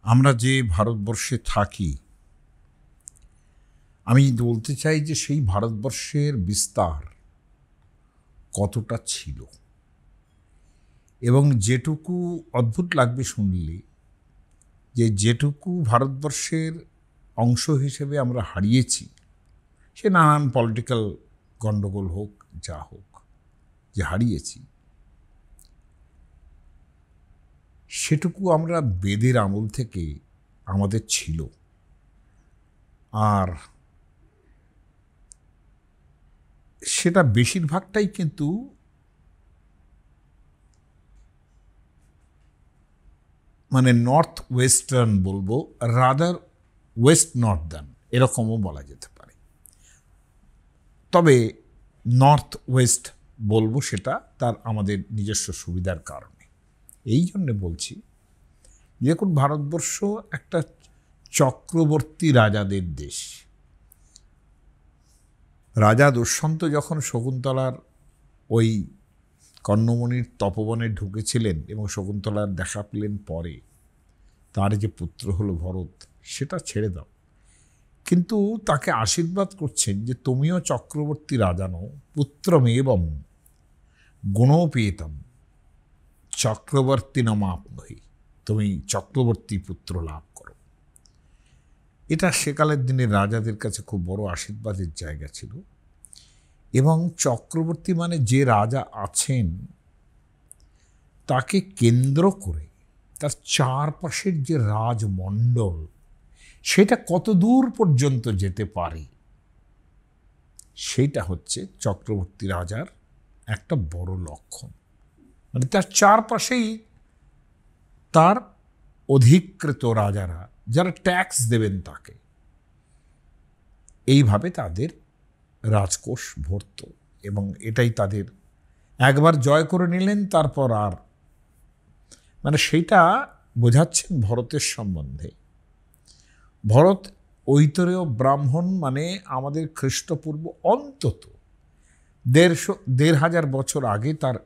আমরা যে ভারতবর্ষে থাকি, আমি বলতে চাই যে সেই ভারতবর্ষের বিস্তার কতটা ছিল, এবং যেটুকু অদ্ভুত লাগবে শুনলে যে যেটুকু ভারতবর্ষের অংশ হিসেবে আমরা হারিয়েছি, সে নানান পলিটিক্যাল গণ্ডগোল হোক, যা হোক, যে হারিয়েছি, সেটুকু আমরা বেদের আমল থেকে আমাদের ছিল। আর সেটা বেশিরভাগটাই কিন্তু মানে নর্থ ওয়েস্টার্ন বলবো, রাদার ওয়েস্ট নর্দার্ন এরকমও বলা যেতে পারে। তবে নর্থ ওয়েস্ট বলবো, সেটা তার আমাদের নিজস্ব সুবিধার কারণে। এই জন্যে বলছি, দেখুন, ভারতবর্ষ একটা চক্রবর্তী রাজাদের দেশ। রাজা দুষ্যন্ত যখন শকুন্তলার ওই কর্ণমণির তপবনে ঢুকেছিলেন এবং শকুন্তলার দেখা পেলেন পরে, তার যে পুত্র হলো ভরত, সেটা ছেড়ে দাও, কিন্তু তাকে আশীর্বাদ করছেন যে তুমিও চক্রবর্তী রাজা নও, পুত্রমেবং গুণোপেতম চক্রবর্তী নামাপ্নহি, তুমি চক্রবর্তী পুত্র লাভ করো। এটা সেকালের দিনে রাজাদের কাছে খুব বড় আশীর্বাদের জায়গা ছিল। এবং চক্রবর্তী মানে যে রাজা আছেন তাকে কেন্দ্র করে তার চারপাশের যে রাজমণ্ডল, সেটা কত দূর পর্যন্ত যেতে পারে, সেইটা হচ্ছে চক্রবর্তী রাজার একটা বড় লক্ষণ। মানে তার চারপাশেই তার অধিকৃত রাজারা, যারা ট্যাক্স দেবেন তাকে, এইভাবে তাদের রাজকোষ ভরত। এবং এটাই তাদের, একবার জয় করে নিলেন তারপর আর, মানে সেইটা বোঝাচ্ছেন ভরতের সম্বন্ধে। ভরত ঐতরেয় ব্রাহ্মণ, মানে আমাদের খ্রিস্টপূর্ব অন্তত ১৫০০ বছর আগে তার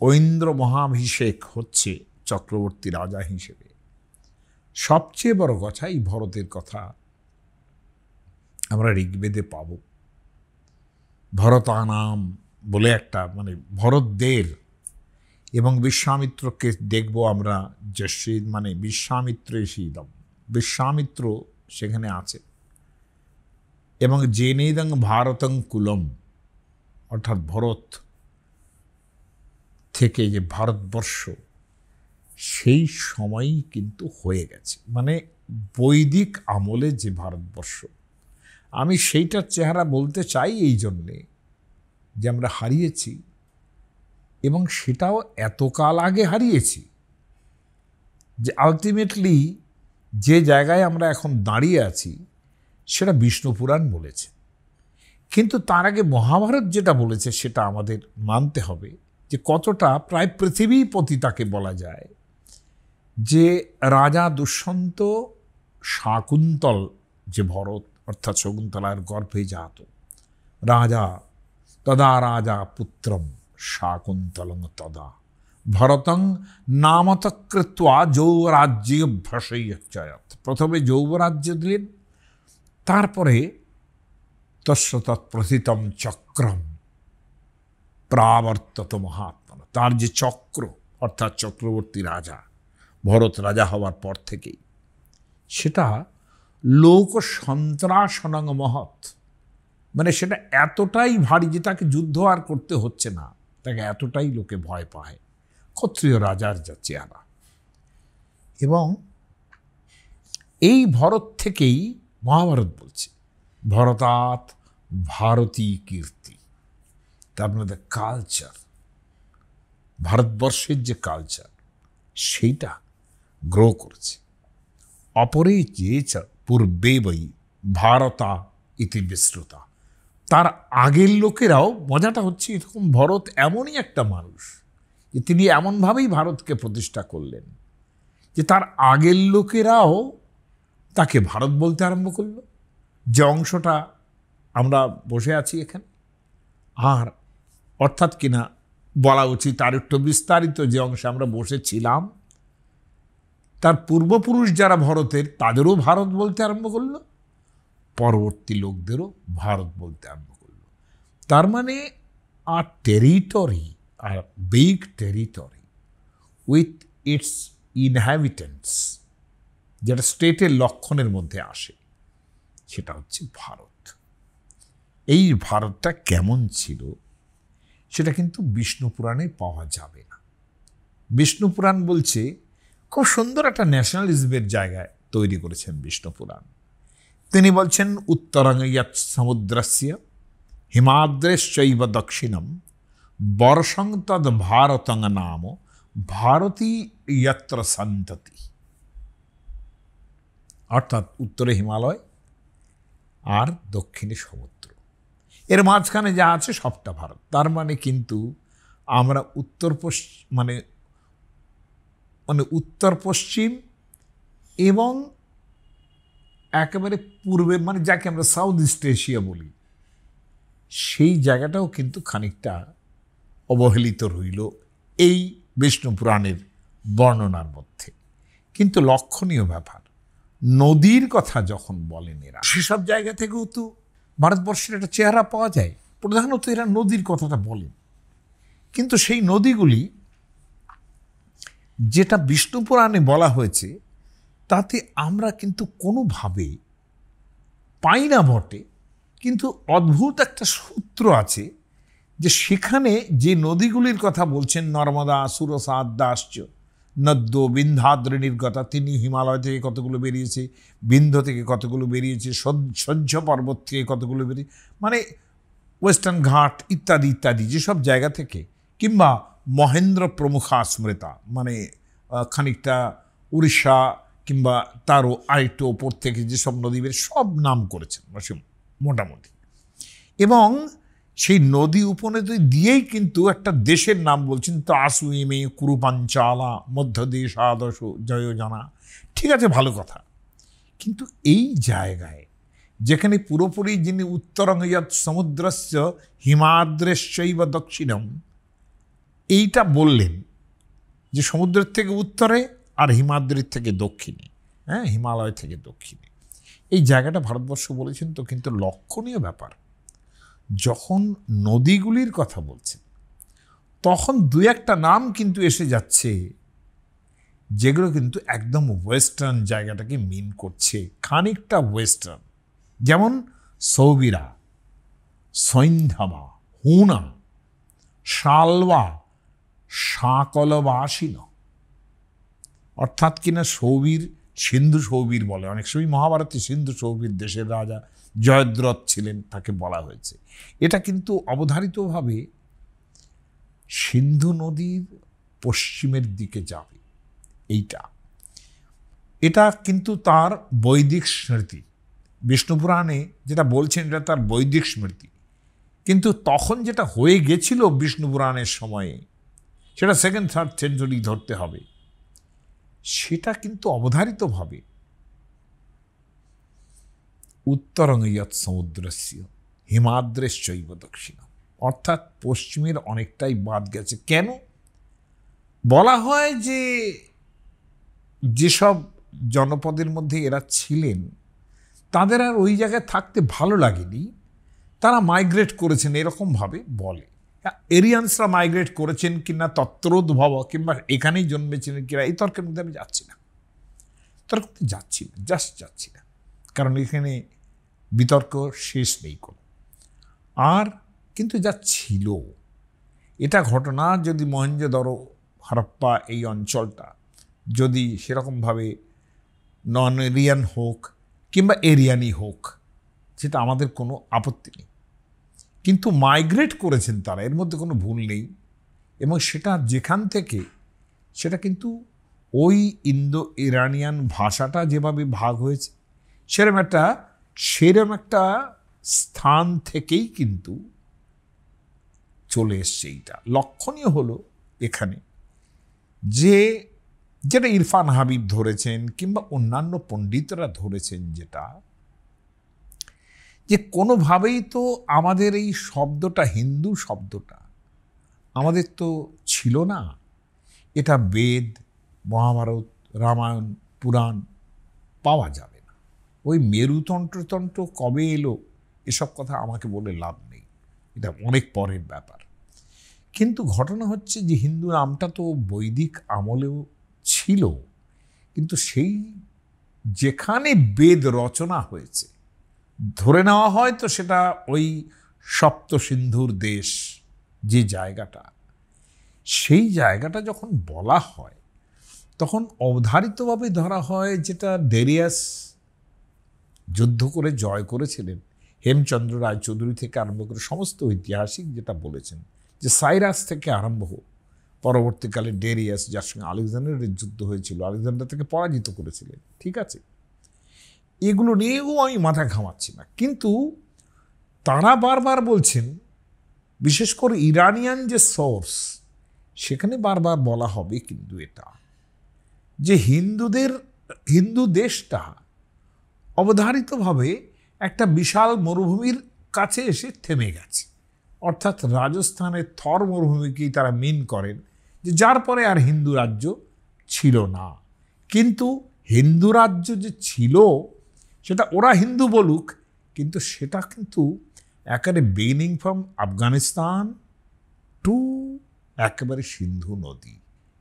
ঐন্দ্র মহাভিষেক হচ্ছে চক্রবর্তী রাজা হিসেবে। সবচেয়ে বড় কথা, এই ভরতের কথা আমরা ঋগ্বেদে পাব। ভরতানাম বলে একটা, মানে ভরতদের, এবং বিশ্বামিত্রকে দেখব আমরা, যশীদ মানে বিশ্বামিত্র শীদম, বিশ্বামিত্র সেখানে আছে। এবং জেনেদং ভারতং কুলম, অর্থাৎ ভরত থেকে যে ভারতবর্ষ, সেই সময়ই কিন্তু হয়ে গেছে, মানে বৈদিক আমলে যে ভারতবর্ষ। আমি সেইটার চেহারা বলতে চাই এই জন্যে যে আমরা হারিয়েছি, এবং সেটাও এতকাল আগে হারিয়েছি যে আলটিমেটলি যে জায়গায় আমরা এখন দাঁড়িয়ে আছি সেটা বিষ্ণু পুরাণ বলেছে। কিন্তু তার আগে মহাভারত যেটা বলেছে সেটা আমাদের মানতে হবে, যে কতটা প্রায় পৃথিবীপতি তাকে বলা যায়, যে রাজা দুষ্যন্ত শাকুন্তল, যে ভরত অর্থাৎ শকুন্তলার গর্ভে জাত রাজা, তদা রাজা পুত্রম শাকুন্তলং তদা ভরতং নামত কৃত্বা যৌবরাজ্যভ্যসয়চ্যয়ত। প্রথমে যৌবরাজ্য দিলেন, তারপরে তস্য তৎপ্রথিতম চক্রম প্রাবর্তত মহাত্মন। তার যে চক্র, অর্থাৎ চক্রবর্তী রাজা, ভরত রাজা হওয়ার পর থেকেই, সেটা লোক সন্ত্রাসনং মহৎ, মানে সেটা এতটাই ভারী যে তাকে যুদ্ধ আর করতে হচ্ছে না, তাকে এতটাই লোকে ভয় পায়, ক্ষত্রিয় রাজার যা চেহারা। এবং এই ভরত থেকেই মহাভারত বলছে ভরতাৎ ভারতী কীর্তি, তার মধ্যে কালচার, ভারতবর্ষের যে কালচার, সেইটা গ্রো করেছে। অপরে যে পূর্বে বৈ ভারতা ইতি বিশ্রুতা, তার আগের লোকেরাও, মজাটা হচ্ছে এরকম, ভরত এমনই একটা মানুষ যে তিনি এমনভাবেই ভারতকে প্রতিষ্ঠা করলেন যে তার আগের লোকেরাও তাকে ভারত বলতে আরম্ভ করলো, যে অংশটা আমরা বসে আছি এখানে। আর অর্থাৎ কিনা বলা উচিত আর একটু বিস্তারিত, যে অংশে আমরা বসেছিলাম, তার পূর্বপুরুষ যারা ভারতের তাদেরও ভারত বলতে আরম্ভ করলো, পরবর্তী লোকদেরও ভারত বলতে আরম্ভ করলো। তার মানে আর টেরিটরি, আর big territory with its inhabitants, যেটা স্টেটের লক্ষণের মধ্যে আসে, সেটা হচ্ছে ভারত। এই ভারতটা কেমন ছিল সেটা কিন্তু বিষ্ণু পুরাণে পাওয়া যাবে না। বিষ্ণু পুরাণ বলছে, খুব সুন্দর একটা ন্যাশনালিজমের জায়গায় তৈরি করেছেন বিষ্ণু পুরাণ। তিনি বলছেন, উত্তরং ইয়ৎ সমুদ্রস্য হিমাদ্রেশ্চৈব দক্ষিণম বর্ষং তদ ভারতং নাম ভারতী ইয়ত্র সন্ততি। অর্থাৎ উত্তরে হিমালয় আর দক্ষিণে সমুদ্র, এর মাঝখানে যা আছে সবটা ভারত। তার মানে কিন্তু আমরা উত্তর পশ্চিম এবং একেবারে পূর্বে, মানে যাকে আমরা সাউথ ইস্ট এশিয়া বলি, সেই জায়গাটাও কিন্তু খানিকটা অবহেলিত রইল এই বিষ্ণু পুরাণের বর্ণনার মধ্যে। কিন্তু লক্ষণীয় ব্যাপার, নদীর কথা যখন বলেন এরা, সেসব জায়গা থেকেও তো ভারতবর্ষের একটা চেহারা পাওয়া যায়। প্রধানত এরা নদীর কথাটা বলেন, কিন্তু সেই নদীগুলি যেটা বিষ্ণু পুরাণে বলা হয়েছে তাতে আমরা কিন্তু কোনোভাবে পাই না বটে, কিন্তু অদ্ভুত একটা সূত্র আছে যে সেখানে যে নদীগুলির কথা বলছেন, নর্মদা, সুরসা, দাস্য, নদ্য, বিন্ধ্যাদ্রি নির্গতা, তিনি হিমালয় থেকে কতগুলো বেরিয়েছে, বিন্ধ্য থেকে কতগুলো বেরিয়েছে, সহ্য পর্বত থেকে কতগুলো বেরিয়েছে, মানে ওয়েস্টার্ন ঘাট ইত্যাদি ইত্যাদি যেসব জায়গা থেকে, কিংবা মহেন্দ্র প্রমুখা স্মৃতা, মানে খানিকটা উড়িষ্যা কিংবা তারও আরেকটু ওপর থেকে যেসব নদী বের, সব নাম করেছেন মোটামুটি। এবং সেই নদী উপনদী দিয়েই কিন্তু একটা দেশের নাম বলছেন, ত্রাসুইমে কুরুপাঞ্চালা মধ্যদেশাদশ জয়োজনা। ঠিক আছে, ভালো কথা, কিন্তু এই জায়গায় যেখানে পুরোপুরি যিনি উত্তরং ইয়ৎ সমুদ্রস্য হিমাদ্রেশ্চৈব দক্ষিণম, এইটা বললেন যে সমুদ্রের থেকে উত্তরে আর হিমাদ্রির থেকে দক্ষিণে, হ্যাঁ, হিমালয় থেকে দক্ষিণে, এই জায়গাটা ভারতবর্ষ বলেছেন। তো কিন্তু লক্ষণীয় ব্যাপার, যখন নদীগুলির কথা বলছেন তখন দু একটা নাম কিন্তু এসে যাচ্ছে যেগুলো কিন্তু একদম ওয়েস্টার্ন জায়গাটাকে মিন করছে, খানিকটা ওয়েস্টার্ন। যেমন সৌবিরা, সৈন্ধবা, হুনা, শালবা, সাকলবাসীন। অর্থাৎ কিনা সৌবীর, সিন্ধু সৌবীর বলে, অনেক সময় মহাভারতে সিন্ধু সৌবীর দেশের রাজা জয়দ্রথ ছিলেন, তাকে বলা হয়েছে। এটা কিন্তু অবধারিতভাবে সিন্ধু নদীর পশ্চিমের দিকে যাবে। এটা কিন্তু তার বৈদিক স্মৃতি, বিষ্ণু পুরাণে যেটা বলছেন এটা তার বৈদিক স্মৃতি। কিন্তু তখন যেটা হয়ে গেছিল বিষ্ণু পুরাণের সময়ে, সেটা সেকেন্ড থার্ড সেঞ্চুরি ধরতে হবে, সেটা কিন্তু অবধারিতভাবে উত্তরং ইয়ৎ সমুদ্রস্য হিমাদ্রেশ্চৈব দক্ষিণম, অর্থাৎ পশ্চিমের অনেকটাই বাদ গেছে। কেন বলা হয় যে যেসব জনপদের মধ্যে এরা ছিলেন তাদের আর ওই জায়গায় থাকতে ভালো লাগেনি, তারা মাইগ্রেট করেছেন, এরকমভাবে বলে। এরিয়ানসরা মাইগ্রেট করেছেন কিনা তত্ত্বোদ্ভব, কিংবা এখানেই জন্মেছিলেন কিনা, এই তর্কের মধ্যে আমি যাচ্ছি না, যাচ্ছি না, কারণ এখানে বিতর্ক শেষ নেই কোনো। আর কিন্তু যা ছিল, এটা ঘটনা যদি মহেঞ্জোদারো, হারাপ্পা, এই অঞ্চলটা যদি সেরকমভাবে নন এরিয়ান হোক কিংবা এরিয়ানই হোক, সেটা আমাদের কোনো আপত্তি নেই, কিন্তু মাইগ্রেট করেছেন তারা, এর মধ্যে কোনো ভুল নেই। এবং সেটা যেখান থেকে, সেটা কিন্তু ওই ইন্দো ইরানিয়ান ভাষাটা যেভাবে ভাগ হয়েছে সেরম একটা স্থান থেকেই কিন্তু চলে এসছে। এইটা লক্ষণীয় হলো এখানে যেটা ইরফান হাবিব ধরেছেন কিংবা অন্যান্য পণ্ডিতরা ধরেছেন, যেটা যে কোনোভাবেই তো আমাদের এই শব্দটা, হিন্দু শব্দটা আমাদের তো ছিল না। এটা বেদ, মহাভারত, রামায়ণ পুরাণ পাওয়া যাবে না। ওই মেরুতন্ত্রতন্ত্র কবে এলো এসব কথা আমাকে বলে লাভ নেই, এটা অনেক পরের ব্যাপার। কিন্তু ঘটনা হচ্ছে যে হিন্দু নামটা তো বৈদিক আমলেও ছিল, কিন্তু সেই যেখানে বেদ রচনা হয়েছে ধরে নেওয়া হয় তো সেটা ওই সপ্ত সিন্ধুর দেশ যে জায়গাটা, সেই জায়গাটা যখন বলা হয় তখন অবধারিতভাবে ধরা হয় যেটা ডেরিয়াস যুদ্ধ করে জয় করেছিলেন। হেমচন্দ্র রায়চৌধুরী থেকে আরম্ভ করে সমস্ত ঐতিহাসিক যেটা বলেছেন যে সাইরাস থেকে আরম্ভ হোক, পরবর্তীকালে ডেরিয়াস যার সঙ্গে আলেকজান্ডারের যুদ্ধ হয়েছিল, আলেকজান্ডার থেকে পরাজিত করেছিলেন, ঠিক আছে, এগুলো নিয়েও আমি মাথা ঘামাচ্ছি না। কিন্তু তারা বারবার বলছেন, বিশেষ করে ইরানিয়ান যে সোর্স, সেখানে বারবার বলা হবে কিন্তু এটা যে হিন্দু দেশটা অবধারিতভাবে একটা বিশাল মরুভূমির কাছে এসে থেমে গেছে। অর্থাৎ রাজস্থানের থর মরুভূমিকেই তারা মিন করেন, যে যার পরে আর হিন্দু রাজ্য ছিল না। কিন্তু হিন্দু রাজ্য যে ছিল সেটা ওরা হিন্দু বলুক, কিন্তু সেটা কিন্তু একেবারে বিগিনিং ফ্রম আফগানিস্তান টু একেবারে সিন্ধু নদী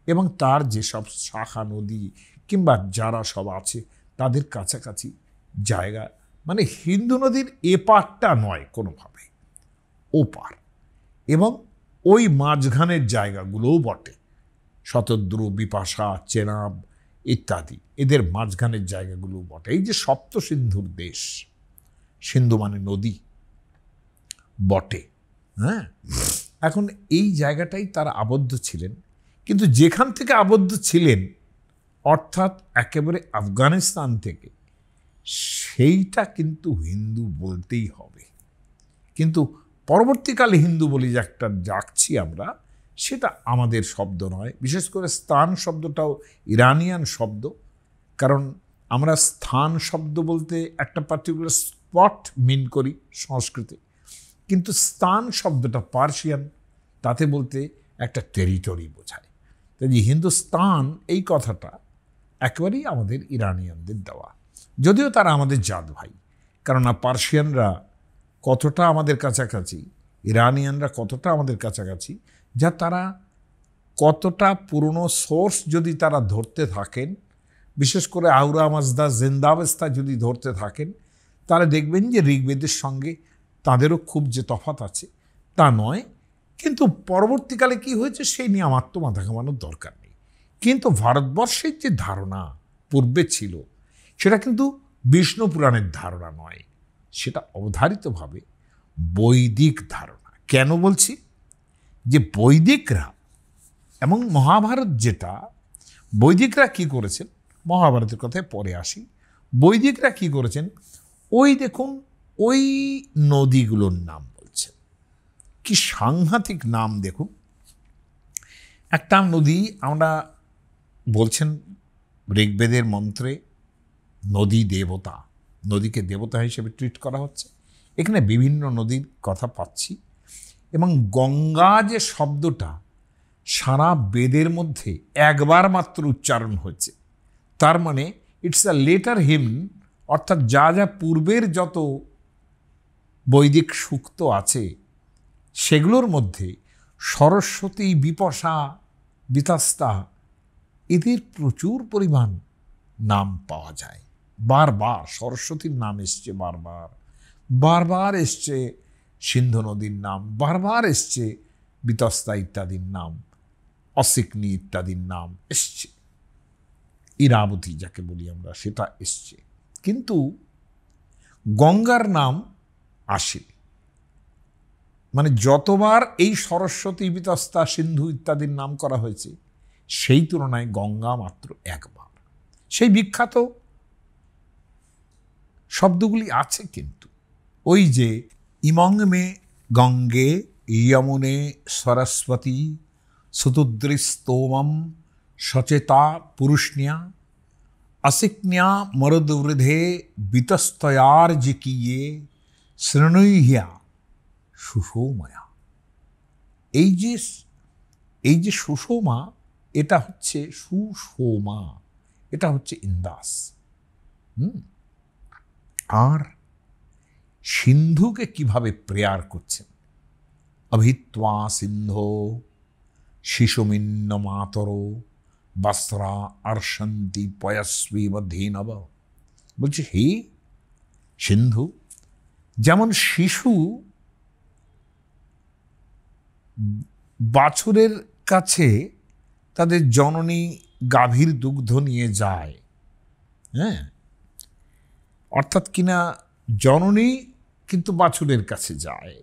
এবং তার যেসব শাখা নদী কিংবা যারা সব আছে তাদের কাছাকাছি জায়গা, মানে হিন্দু নদীর এপারটা নয় কোনোভাবে, ওপার, এবং ওই মাঝখানের জায়গাগুলোও বটে, শতদ্রু, বিপাশা, চেনাব ইত্যাদি, এদের মাঝখানের জায়গাগুলো বটে। এই যে সপ্ত সিন্ধুর দেশ, সিন্ধু মানে নদী বটে, হ্যাঁ। এখন এই জায়গাটাই তারা আবদ্ধ ছিলেন, কিন্তু যেখান থেকে আবদ্ধ ছিলেন অর্থাৎ একেবারে আফগানিস্তান থেকে, সেইটা কিন্তু হিন্দু বলতেই হবে। কিন্তু পরবর্তীকালে হিন্দু বলি যে একটা যাচ্ছি আমরা, সেটা আমাদের শব্দ নয়। বিশেষ করে স্থান শব্দটাও ইরানিয়ান শব্দ, কারণ আমরা স্থান শব্দ বলতে একটা পার্টিকুলার স্পট মিন করি সংস্কৃতে, কিন্তু স্থান শব্দটা পার্সিয়ান, তাতে বলতে একটা টেরিটরি বোঝায়। তাই হিন্দুস্তান এই কথাটা একেবারেই আমাদের ইরানিয়ানদের দেওয়া, যদিও তারা আমাদের জাত ভাই, কেননা পার্সিয়ানরা কতটা আমাদের কাছাকাছি, ইরানিয়ানরা কতটা আমাদের কাছাকাছি, যা তারা কতটা পুরনো সোর্স যদি তারা ধরতে থাকেন, বিশেষ করে আউরা মাজদা জিন্দাবস্তা যদি ধরতে থাকেন, তাহলে দেখবেন যে ঋগ্বেদের সঙ্গে তাদেরও খুব যে তফাৎ আছে তা নয়। কিন্তু পরবর্তীকালে কি হয়েছে সেই নিয়ে আমার তো মাথা ঘামানোর দরকার নেই। কিন্তু ভারতবর্ষের যে ধারণা পূর্বে ছিল সেটা কিন্তু বিষ্ণু পুরাণের ধারণা নয়, সেটা অবধারিতভাবে বৈদিক ধারণা। কেন বলছি? যে বৈদিকরা এবং মহাভারত, যেটা বৈদিকরা কি করেছেন, মহাভারতের কথায় পরে আসি, বৈদিকরা কি করেছেন, ওই দেখুন ওই নদীগুলোর নাম বলছেন, কি সাংঘাতিক নাম দেখুন। একটা নদী আমরা বলছেন ঋগ্বেদের মন্ত্রে নদী দেবতা, নদীকে দেবতা হিসেবে ট্রিট করা হচ্ছে। এখানে বিভিন্ন নদীর কথা পাচ্ছি, এবং গঙ্গা যে শব্দটা সারা বেদের মধ্যে একবার মাত্র উচ্চারণ হয়েছে, তার মানে ইটস আ লেটার হিম, অর্থাৎ যা যা পূর্বের যত বৈদিক সূক্ত আছে সেগুলোর মধ্যে সরস্বতী, বিপাশা, বিতাস্তা, এদের প্রচুর পরিমাণ নাম পাওয়া যায়। বারবার সরস্বতীর নাম এসছে, বারবার এসছে সিন্ধু নদীর নাম, বারবার এসছে বিতস্তা ইত্যাদির নাম, অসিকনি ইত্যাদির নাম এসছে, ইরাবতী যাকে বলি আমরা সেটা এসছে, কিন্তু গঙ্গার নাম আসেনি। মানে যতবার এই সরস্বতী, বিতস্তা, সিন্ধু ইত্যাদির নাম করা হয়েছে সেই তুলনায় গঙ্গা মাত্র একবার। সেই বিখ্যাত শব্দগুলি আছে, কিন্তু ওই যে ইমং মে গঙ্গে যমুনে সরস্বতী সুতুদ্রিস্তোমম সচেতা পুরুষন্যা অসিক্ন্যা মরদবৃধে বিতস্তয়ার্জিকিয়ে শৃণুহ্যা সুষোময়া। এই যে সুষোমা, এটা হচ্ছে সুষোমা, এটা হচ্ছে ইন্দাস। আর সিন্ধুকে কিভাবে প্রেয়ার করছেন, অভিত্বা সিন্ধো শিশুমিন্ন মাতর বস্ত্রা আর্শন্তি পয়স্বীব ধীনব। বলছে হে সিন্ধু, যেমন শিশু বাছুরের কাছে তাদের জননী গাভীর দুগ্ধ নিয়ে যায়, হ্যাঁ, অর্থাৎ কিনা জননী কিন্তু বাছুরের কাছে যায়,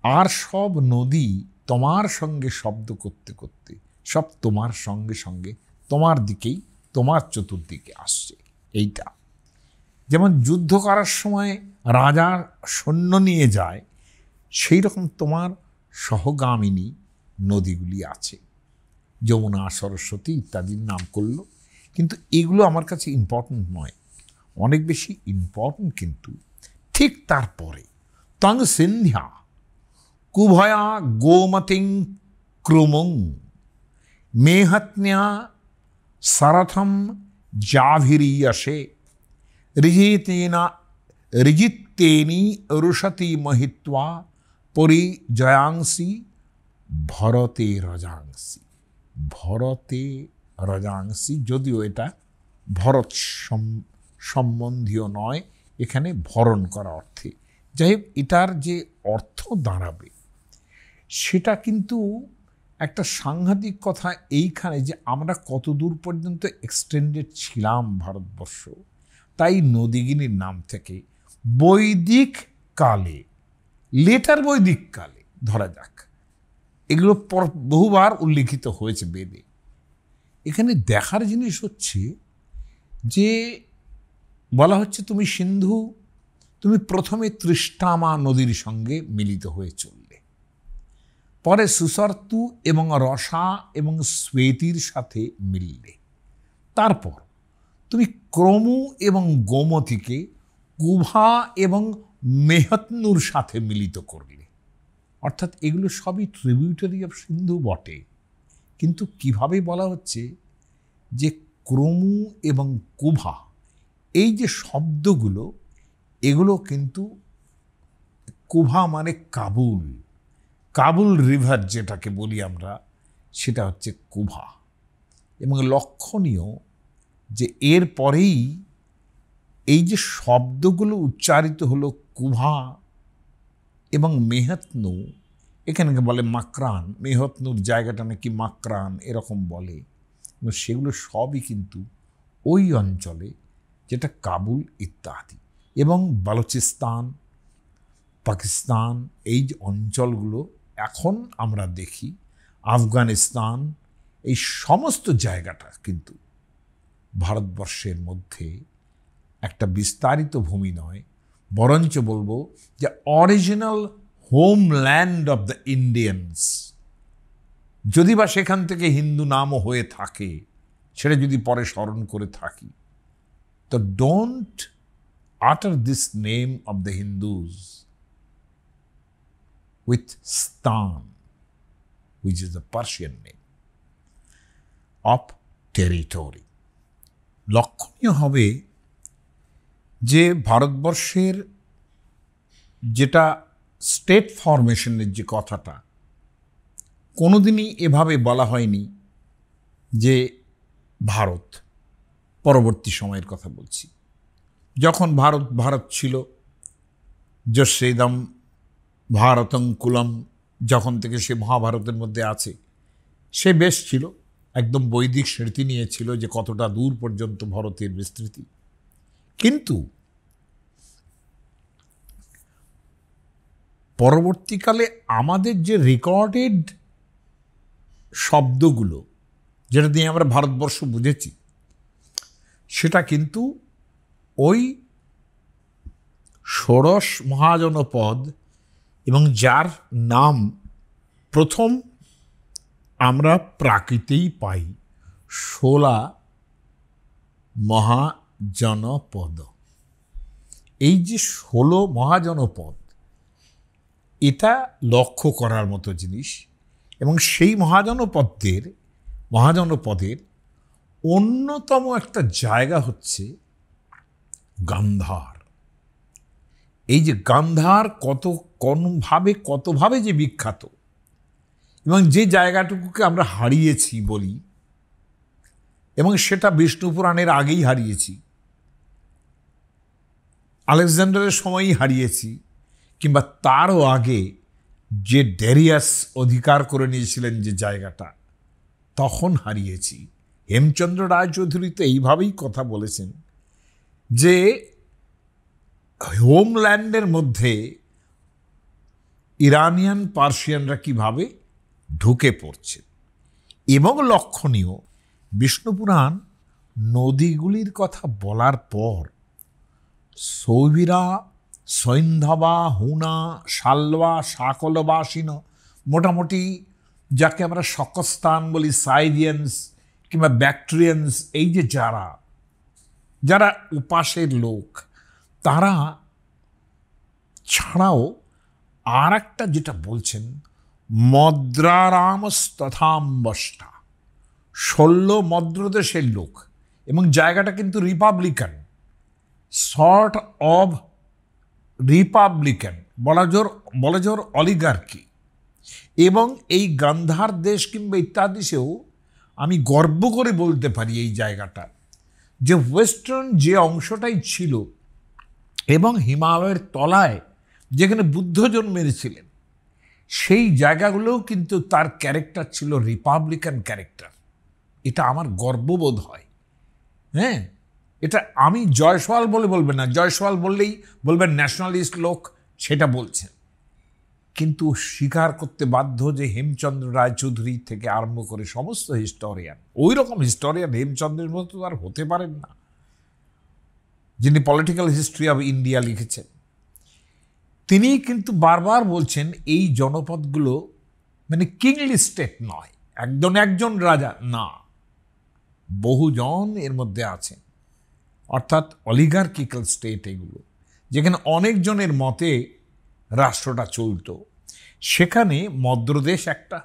আর সব নদী তোমার সঙ্গে শব্দ করতে করতে সব তোমার সঙ্গে সঙ্গে তোমার দিকেই, তোমার চতুর্দিকে আসছে। এইটা যেমন যুদ্ধ করার সময় রাজা সৈন্য নিয়ে যায়, সেই রকম তোমার সহগামিনী নদীগুলি আছে, যমুনা, সরস্বতী ইত্যাদির নাম করলো। কিন্তু এগুলো আমার কাছে ইম্পর্ট্যান্ট নয়, অনেক বেশি ইম্পর্ট্যান্ট কিন্তু ঠিক তারপরে তং সিন্ধ্যা কুভয়া গোমতিং ক্রুমং মেহত্ন্যা সরথম জাভিরিয়সে ঋজিত্তেনি রুষতি মহিত্বা পরিজয়াংসি ভরতে রজাংসি। ভরতে রজাংসি, যদিও এটা ভরত সম্বন্ধীয় নয়, এখানে ভরণ করা অর্থে। যাই হোক, এটার যে অর্থ দাঁড়াবে সেটা কিন্তু একটা সাংঘাতিক কথা এইখানে, যে আমরা কত দূর পর্যন্ত এক্সটেন্ডেড ছিলাম ভারতবর্ষ। তাই নদীগিনির নাম থেকে বৈদিক কালে, লেটার বৈদিক কালে ধরা যাক, এগুলো বহুবার উল্লিখিত হয়েছে বেদে। এখানে দেখার জিনিস হচ্ছে যে বলা হচ্ছে তুমি সিন্ধু, তুমি প্রথমে তৃষ্ণামা নদীর সঙ্গে মিলিত হয়ে চললে, পরে সুসর্তু এবং রসা এবং শ্বেতির সাথে মিললে, তারপর তুমি ক্রমু এবং গোমতীকে কুভা এবং মেহতনুর সাথে মিলিত করলে। অর্থাৎ এগুলো সবই ট্রিবিউটারি অফ সিন্ধু বটে, কিন্তু কিভাবে বলা হচ্ছে যে ক্রমু এবং কুভা, এই যে শব্দগুলো, এগুলো কিন্তু কুভা মানে কাবুল, কাবুল রিভার যেটাকে বলি আমরা, সেটা হচ্ছে কুভা। এবং লক্ষণীয় যে এর পরেই এই যে শব্দগুলো উচ্চারিত হলো কুভা এবং মেহতনু, এখানে বলে মাকরান, মেহতনুর জায়গাটা নাকি মাকরান এরকম বলে, সেগুলো সবই কিন্তু ওই অঞ্চলে, যেটা কাবুল ইত্যাদি এবং বালুচিস্তান, পাকিস্তান, এই যে অঞ্চলগুলো এখন আমরা দেখি, আফগানিস্তান, এই সমস্ত জায়গাটা কিন্তু ভারতবর্ষের মধ্যে একটা বিস্তারিত ভূমি নয়, বরঞ্চ বলবো যে original homeland of the Indians. যদি বা সেখান থেকে হিন্দু নামও হয়ে থাকে, সেটা যদি পরে স্মরণ করে থাকি, তো don't utter this name of the Hindus with Stan, which is the Persian name of territory. লক্ষণীয় হবে যে ভারতবর্ষের যেটা স্টেট ফরমেশনের যে কথাটা, কোনোদিনই এভাবে বলা হয়নি যে ভারত, পরবর্তী সময়ের কথা বলছি, যখন ভারত ছিল, যস্যেদম ভারতং কুলম, যখন থেকে সে মহাভারতের মধ্যে আছে, সে বেশ ছিল, একদম বৈদিক স্মৃতি নিয়েছিল যে কতটা দূর পর্যন্ত ভারতের বিস্তৃতি। কিন্তু পরবর্তীকালে আমাদের যে রেকর্ডেড শব্দগুলো, যেটা দিয়ে আমরা ভারতবর্ষ বুঝেছি, সেটা কিন্তু ওই ষোড়শ মহাজনপদ, এবং যার নাম প্রথম আমরা প্রাকৃতেই পাই 16 মহাজনপদ। এই যে 16 মহাজনপদ, এটা লক্ষ্য করার মতো জিনিস। এবং সেই মহাজনপদের অন্যতম একটা জায়গা হচ্ছে গান্ধার। এই যে গান্ধার কতভাবে যে বিখ্যাত, এবং যে জায়গাটুকুকে আমরা হারিয়েছি বলি, এবং সেটা বিষ্ণু পুরাণের আগেই হারিয়েছি, আলেকজান্ডারের সময়ই হারিয়েছি, কিংবা তারও আগে যে ডেরিয়াস অধিকার করে নিয়েছিলেন যে জায়গাটা, তখন হারিয়েছি। হেমচন্দ্র রায়চৌধুরী তো এইভাবেই কথা বলেছেন যে হোমল্যান্ডের মধ্যে ইরানিয়ান পার্সিয়ানরা কিভাবে ঢুকে পড়ছে। এবং লক্ষণীয়, বিষ্ণুপুরাণ নদীগুলির কথা বলার পর সৌভিরা, সৈন্ধবা, হুনা, শালবা, সাকলবাসীন, মোটামুটি যাকে আমরা শকস্তান বলি, সাইরিয়ান্স কিংবা ব্যাকট্রিয়ান্স, এই যে যারা উপাসের লোক, তারা ছাড়াও আর একটা যেটা বলছেন, মদ্রারামস্তথাম্বষ্টা, 16 মদ্রদেশের লোক, এবং জায়গাটা কিন্তু রিপাবলিকান, সর্ট অব রিপাবলিকান, বলা জোর অলিগার্কি। এবং এই গান্ধার দেশ কিংবা ইত্যাদিতেও আমি গর্ব করে বলতে পারি এই জায়গাটা, যে ওয়েস্টার্ন যে অংশটাই ছিল এবং হিমালয়ের তলায় যেখানে বুদ্ধ জন্মেছিলেন, সেই জায়গাগুলোও কিন্তু তার ক্যারেক্টার ছিল রিপাবলিকান ক্যারেক্টার। এটা আমার গর্ববোধ হয়। হ্যাঁ, এটা আমি জয়সওয়াল বলে বলবেন না, জয়সওয়াল বললেই বলবেন ন্যাশনালিস্ট লোক, সেটা বলছেন, কিন্তু স্বীকার করতে বাধ্য যে হেমচন্দ্র রায়চৌধুরী থেকে আরম্ভ করে সমস্ত হিস্টোরিয়ান, ওই রকম হিস্টোরিয়ান হেমচন্দ্রের মতো আর হতে পারেন না, যিনি পলিটিক্যাল হিস্ট্রি অব ইন্ডিয়া লিখেছেন। তিনি কিন্তু বারবার বলছেন এই জনপদগুলো মানে কিংলি স্টেট নয়, একজন রাজা না, বহুজন এর মধ্যে আছেন, অর্থাৎ অলিগার্কিক্যাল স্টেট এগুলো, যেখানে অনেকজনের মতে রাষ্ট্রটা চলত। সেখানে মদ্রদেশ একটা,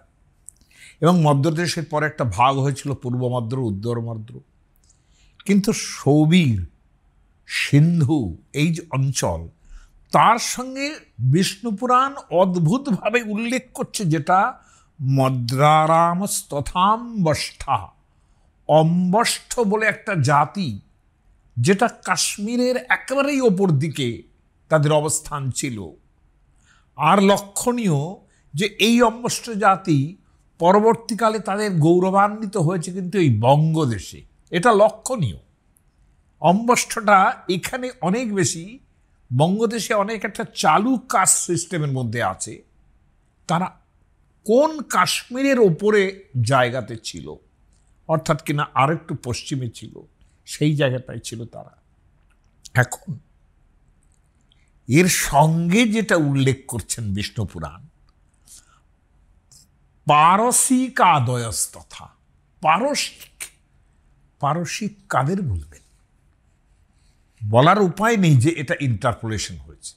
এবং মদ্রদেশের পরে একটা ভাগ হয়েছিল পূর্ব মদ্র, উত্তর মদ্র। কিন্তু সৌবীর, সিন্ধু, এই যে অঞ্চল, তার সঙ্গে বিষ্ণুপুরাণ অদ্ভুতভাবে উল্লেখ করছে, যেটা মদ্রারামস্তথাম্বষ্টা, অম্বষ্ঠ বলে একটা জাতি, যেটা কাশ্মীরের একেবারেই ওপর দিকে তাদের অবস্থান ছিল। আর লক্ষণীয় যে এই অম্বষ্ঠ জাতি পরবর্তীকালে তাদের গৌরবান্বিত হয়েছে কিন্তু এই বঙ্গদেশে, এটা লক্ষণীয়। অম্বষ্ঠটা এখানে অনেক বেশি, বঙ্গদেশে অনেক একটা চালু কাস্ট সিস্টেমের মধ্যে আছে। তারা কোন কাশ্মীরের ওপরে জায়গাতে ছিল, অর্থাৎ কিনা আরেকটু পশ্চিমে ছিল, সেই জায়গাটাই ছিল তারা। এখন এর সঙ্গে যেটা উল্লেখ করছেন বিষ্ণুপুরাণ, পারসিক আদয়স্তথা, পারসিক কাদের বলবেন, বলার উপায় নেই যে এটা ইন্টারপোলেশন হয়েছে।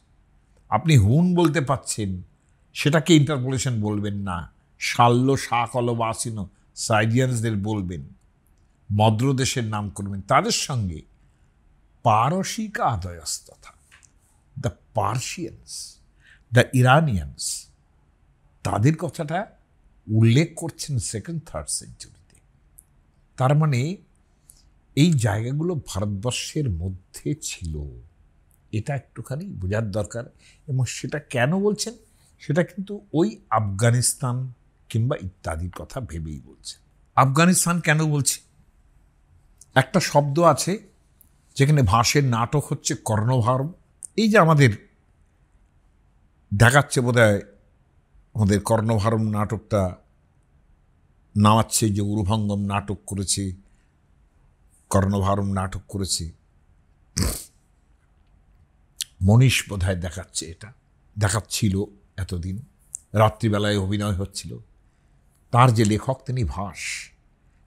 আপনি হুন বলতে পাচ্ছেন, সেটাকে ইন্টারপোলেশন বলবেন না, শাল্য, সাকলবাসীন, সাইরিয়ান্সদের বলবেন, মদ্রদেশের নাম করবেন, তাদের সঙ্গে পারসিক আদয়স্তথা, দ্য পার্সিয়ানস, দ্য ইরানিয়ানস, তাদের কথাটা উল্লেখ করছেন 2nd 3rd সেঞ্চুরিতে। তার মানে এই জায়গাগুলো ভারতবর্ষের মধ্যে ছিল, এটা একটুখানি বোঝার দরকার। এবং সেটা কেন বলছেন, সেটা কিন্তু ওই আফগানিস্তান কিংবা ইত্যাদির কথা ভেবেই বলছেন। আফগানিস্তান কেন বলছি, একটা শব্দ আছে যেখানে ভাষের নাটক হচ্ছে কর্ণভারম। এই যে আমাদের দেখাচ্ছে বোধহয়, আমাদের কর্ণভারম নাটকটা নামাচ্ছে, যে উরুভঙ্গম নাটক করেছে, কর্ণভারম নাটক করেছে, মনীষ বোধহয় দেখাচ্ছে, এটা দেখাচ্ছিল এতদিন, রাত্রিবেলায় অভিনয় হচ্ছিল। তার যে লেখক তিনি ভাস,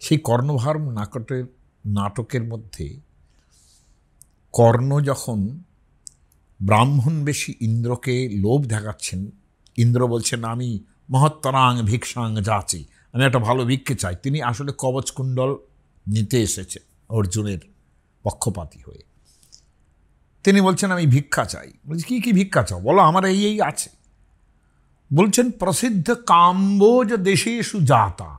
সেই কর্ণভারম নাটকের মধ্যে কর্ণ যখন ব্রাহ্মণবেশী ইন্দ্রকে লোভ দেখাচ্ছেন, ইন্দ্র বলছেন আমি মহত্তরাং ভিক্ষাং যাচি, আমি একটা ভালো ভিক্ষে চাই। তিনি আসলে কবচ কুণ্ডল নিতে এসেছে অর্জুনের পক্ষপাতী হয়ে। তিনি বলছেন আমি ভিক্ষা চাই। বলছি কী কী ভিক্ষা চাও, বলো, আমার এই এই আছে। বলছেন প্রসিদ্ধ কাম্বোজ দেশেষু জাতা।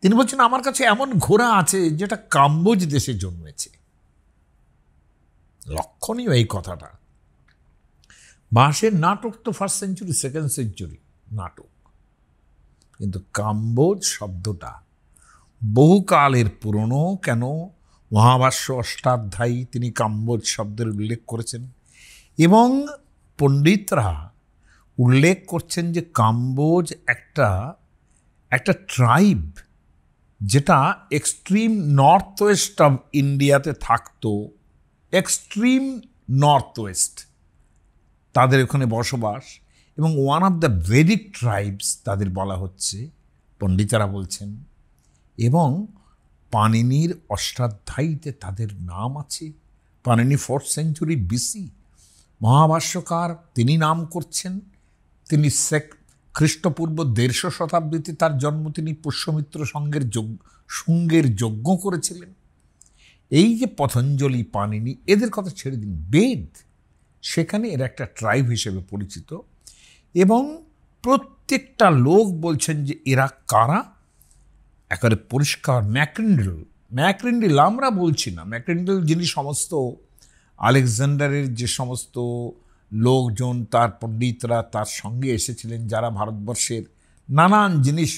তিনি বলছেন আমার কাছে এমন ঘোড়া আছে যেটা কাম্বোজ দেশে জন্মেছে। লক্ষণীয় এই কথাটা। ভাষের নাটক তো ফার্স্ট সেঞ্চুরি সেকেন্ড সেঞ্চুরি নাটক, কিন্তু কাম্বোজ শব্দটা বহুকালের পুরনো। কেন? মহাভাষ্য অষ্টাধ্যায়ী তিনি কাম্বোজ শব্দের উল্লেখ করেছেন, এবং পণ্ডিতরা উল্লেখ করছেন যে কাম্বোজ একটা ট্রাইব যেটা এক্সট্রিম নর্থ ওয়েস্ট অফ ইন্ডিয়াতে থাকতো। এক্সট্রিম নর্থ ওয়েস্ট তাদের ওখানে বসবাস, এবং one of the Vedic tribes তাদের বলা হচ্ছে, পণ্ডিতেরা বলছেন। এবং পাণিনির অষ্টাধ্যায়ীতে তাদের নাম আছে। পাণিনি 4th সেঞ্চুরি বিসি মহাভাষ্যকার, তিনি নাম করছেন। তিনি খ্রিস্টপূর্ব 150 শতাব্দীতে তার জন্ম। তিনি পুষ্যমিত্র সঙ্গের যজ্ঞ করেছিলেন। এই যে পতঞ্জলি, পাণিনি, এদের কথা ছেড়ে দিন, বেদ, সেখানে এরা একটা ট্রাইব হিসেবে পরিচিত। এবং প্রত্যেকটা লোক বলছেন যে এরা কারা, একেবারে পরিষ্কার। ম্যাকরিন্ডেল আমরা বলছি না, ম্যাকরিন্ডেল যিনি সমস্ত আলেকজান্ডারের যে সমস্ত লোকজন, তার পণ্ডিতরা তার সঙ্গে এসেছিলেন, যারা ভারতবর্ষের নানান জিনিস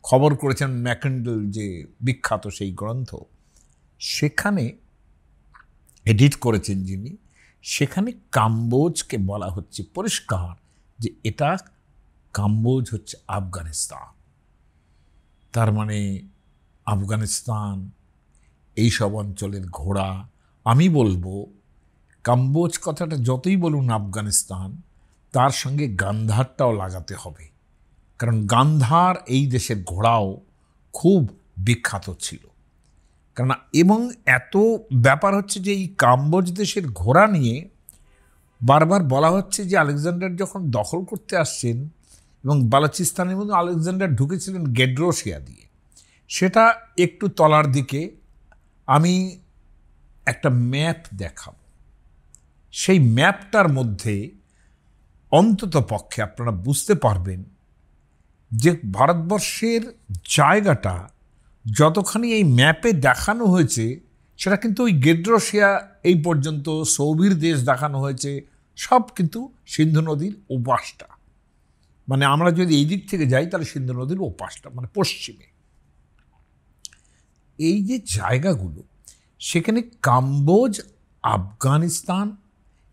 খবর করেছেন, ম্যাকরিন্ডেল যে বিখ্যাত সেই গ্রন্থ সেখানে এডিট করেছেন যিনি, সেখানে কাম্বোজকে বলা হচ্ছে পরিষ্কার যে এটা কাম্বোজ হচ্ছে আফগানিস্তান। তার মানে আফগানিস্তান এইসব অঞ্চলের ঘোড়া। আমি বলবো কাম্বোজ কথাটা যতই বলুন আফগানিস্তান, তার সঙ্গে গান্ধারটাও লাগাতে হবে, কারণ গান্ধার এই দেশের ঘোড়াও খুব বিখ্যাত ছিল। কারণ এবং এত ব্যাপার হচ্ছে যে এই কাম্বোজ দেশের ঘোড়া নিয়ে বারবার বলা হচ্ছে যে আলেকজান্ডার যখন দখল করতে আসছেন এবং বালুচিস্তানের মধ্যে আলেকজান্ডার ঢুকেছিলেন গেড্রোসিয়া দিয়ে, সেটা একটু তলার দিকে। আমি একটা ম্যাপ দেখাবো, সেই ম্যাপটার মধ্যে অন্তত পক্ষে আপনারা বুঝতে পারবেন যে ভারতবর্ষের জায়গাটা যতখানি এই ম্যাপে দেখানো হয়েছে, সেটা কিন্তু ওই গেড্রোসিয়া এই পর্যন্ত সৌভির দেশ দেখানো হয়েছে, সব কিন্তু সিন্ধু নদীর ওপাশটা। মানে আমরা যদি এই দিক থেকে যাই তাহলে সিন্ধু নদীর ওপাশটা, মানে পশ্চিমে। এই যে জায়গাগুলো, সেখানে কাম্বোজ আফগানিস্তান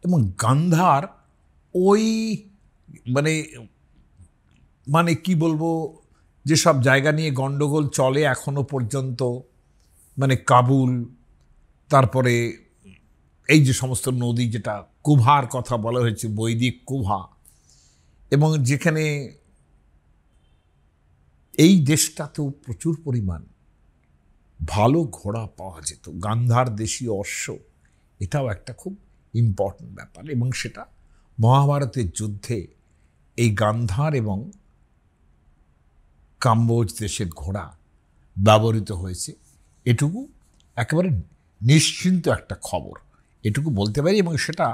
এবং গান্ধার ওই মানে মানে কি বলবো, যেসব জায়গা নিয়ে গণ্ডগোল চলে এখনো পর্যন্ত, মানে কাবুল, তারপরে এই যে সমস্ত নদী, যেটা কুভার কথা বলা হয়েছে, বৈদিক কুভা, এবং যেখানে এই দেশটাতেও প্রচুর পরিমাণ ভালো ঘোড়া পাওয়া যেত, গান্ধার দেশীয় অশ্ব, এটাও একটা খুব ইম্পর্টেন্ট ব্যাপার। এবং সেটা মহাভারতের যুদ্ধে এই গান্ধার এবং কাম্বোজ দেশের ঘোড়া ব্যবহৃত হয়েছে, এটুকু একেবারে নিশ্চিন্ত একটা খবর, এটুকু বলতে পারি। এবং সেটা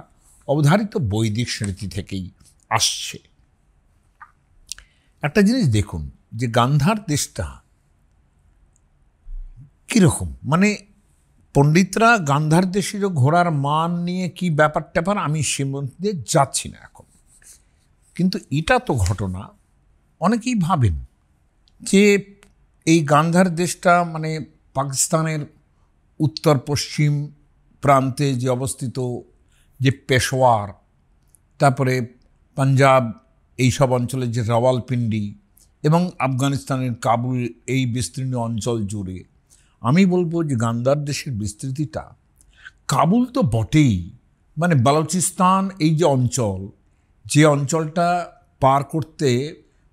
অবধারিত বৈদিক স্মৃতি থেকেই আসছে। একটা জিনিস দেখুন যে গান্ধার দেশটা কীরকম, মানে পণ্ডিতরা গান্ধার দেশীয় ঘোড়ার মান নিয়ে কি ব্যাপার ট্যাপার আমি সে মধ্যে যাচ্ছি না এখন, কিন্তু এটা তো ঘটনা। অনেকেই ভাবেন যে এই গান্ধার দেশটা মানে পাকিস্তানের উত্তর পশ্চিম প্রান্তে যে অবস্থিত, যে পেশোয়ার, তারপরে পাঞ্জাব, এইসব অঞ্চলের যে রাওয়ালপিন্ডি এবং আফগানিস্তানের কাবুল, এই বিস্তীর্ণ অঞ্চল জুড়ে আমি বলবো যে গান্ধার দেশের বিস্তৃতিটা, কাবুল তো বটেই, মানে বালুচিস্তান এই যে অঞ্চল, যে অঞ্চলটা পার করতে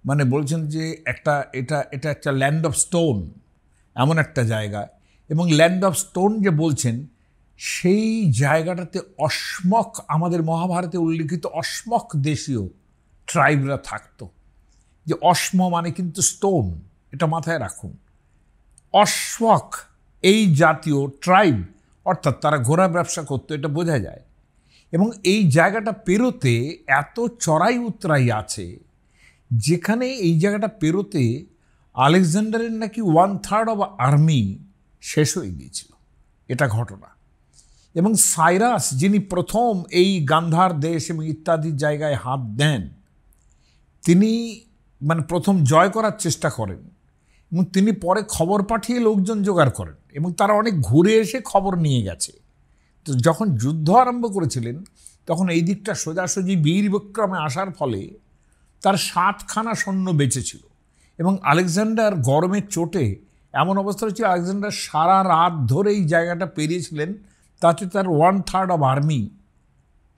মানে বলছেন যে এটা একটা ল্যান্ড অফ স্টোন, এমন একটা জায়গা। এবং ল্যান্ড অফ স্টোন যে বলছেন, সেই জায়গাটাতে অশ্মক, আমাদের মহাভারতে উল্লিখিত অশ্মক দেশীয় ট্রাইবরা থাকতো। যে অশ্ম মানে কিন্তু স্টোন, এটা মাথায় রাখুন। অশ্মক এই জাতীয় ট্রাইব, অর্থাৎ তারা ঘোড়া ব্যবসা করতো, এটা বোঝা যায়। এবং এই জায়গাটা পেরোতে এত চড়াই উতরাই আছে, যেখানে এই জায়গাটা পেরোতে আলেকজান্ডারের নাকি 1/3 অব আর্মি শেষ হয়ে গিয়েছিল, এটা ঘটনা। এবং সাইরাস, যিনি প্রথম এই গান্ধার দেশ এবং ইত্যাদি জায়গায় হাত দেন, তিনি মানে প্রথম জয় করার চেষ্টা করেন এবং তিনি পরে খবর পাঠিয়ে লোকজন জোগাড় করেন এবং তারা অনেক ঘুরে এসে খবর নিয়ে গেছে। তো যখন যুদ্ধ আরম্ভ করেছিলেন তখন এই দিকটা সোজাসুজি বীর বিক্রমে আসার ফলে তার 7খানা সৈন্য বেঁচেছিল এবং আলেকজান্ডার গরমের চোটে এমন অবস্থা হচ্ছে, আলেকজান্ডার সারা রাত ধরে এই জায়গাটা পেরিয়েছিলেন, তাতে তার 1/3 অব আর্মি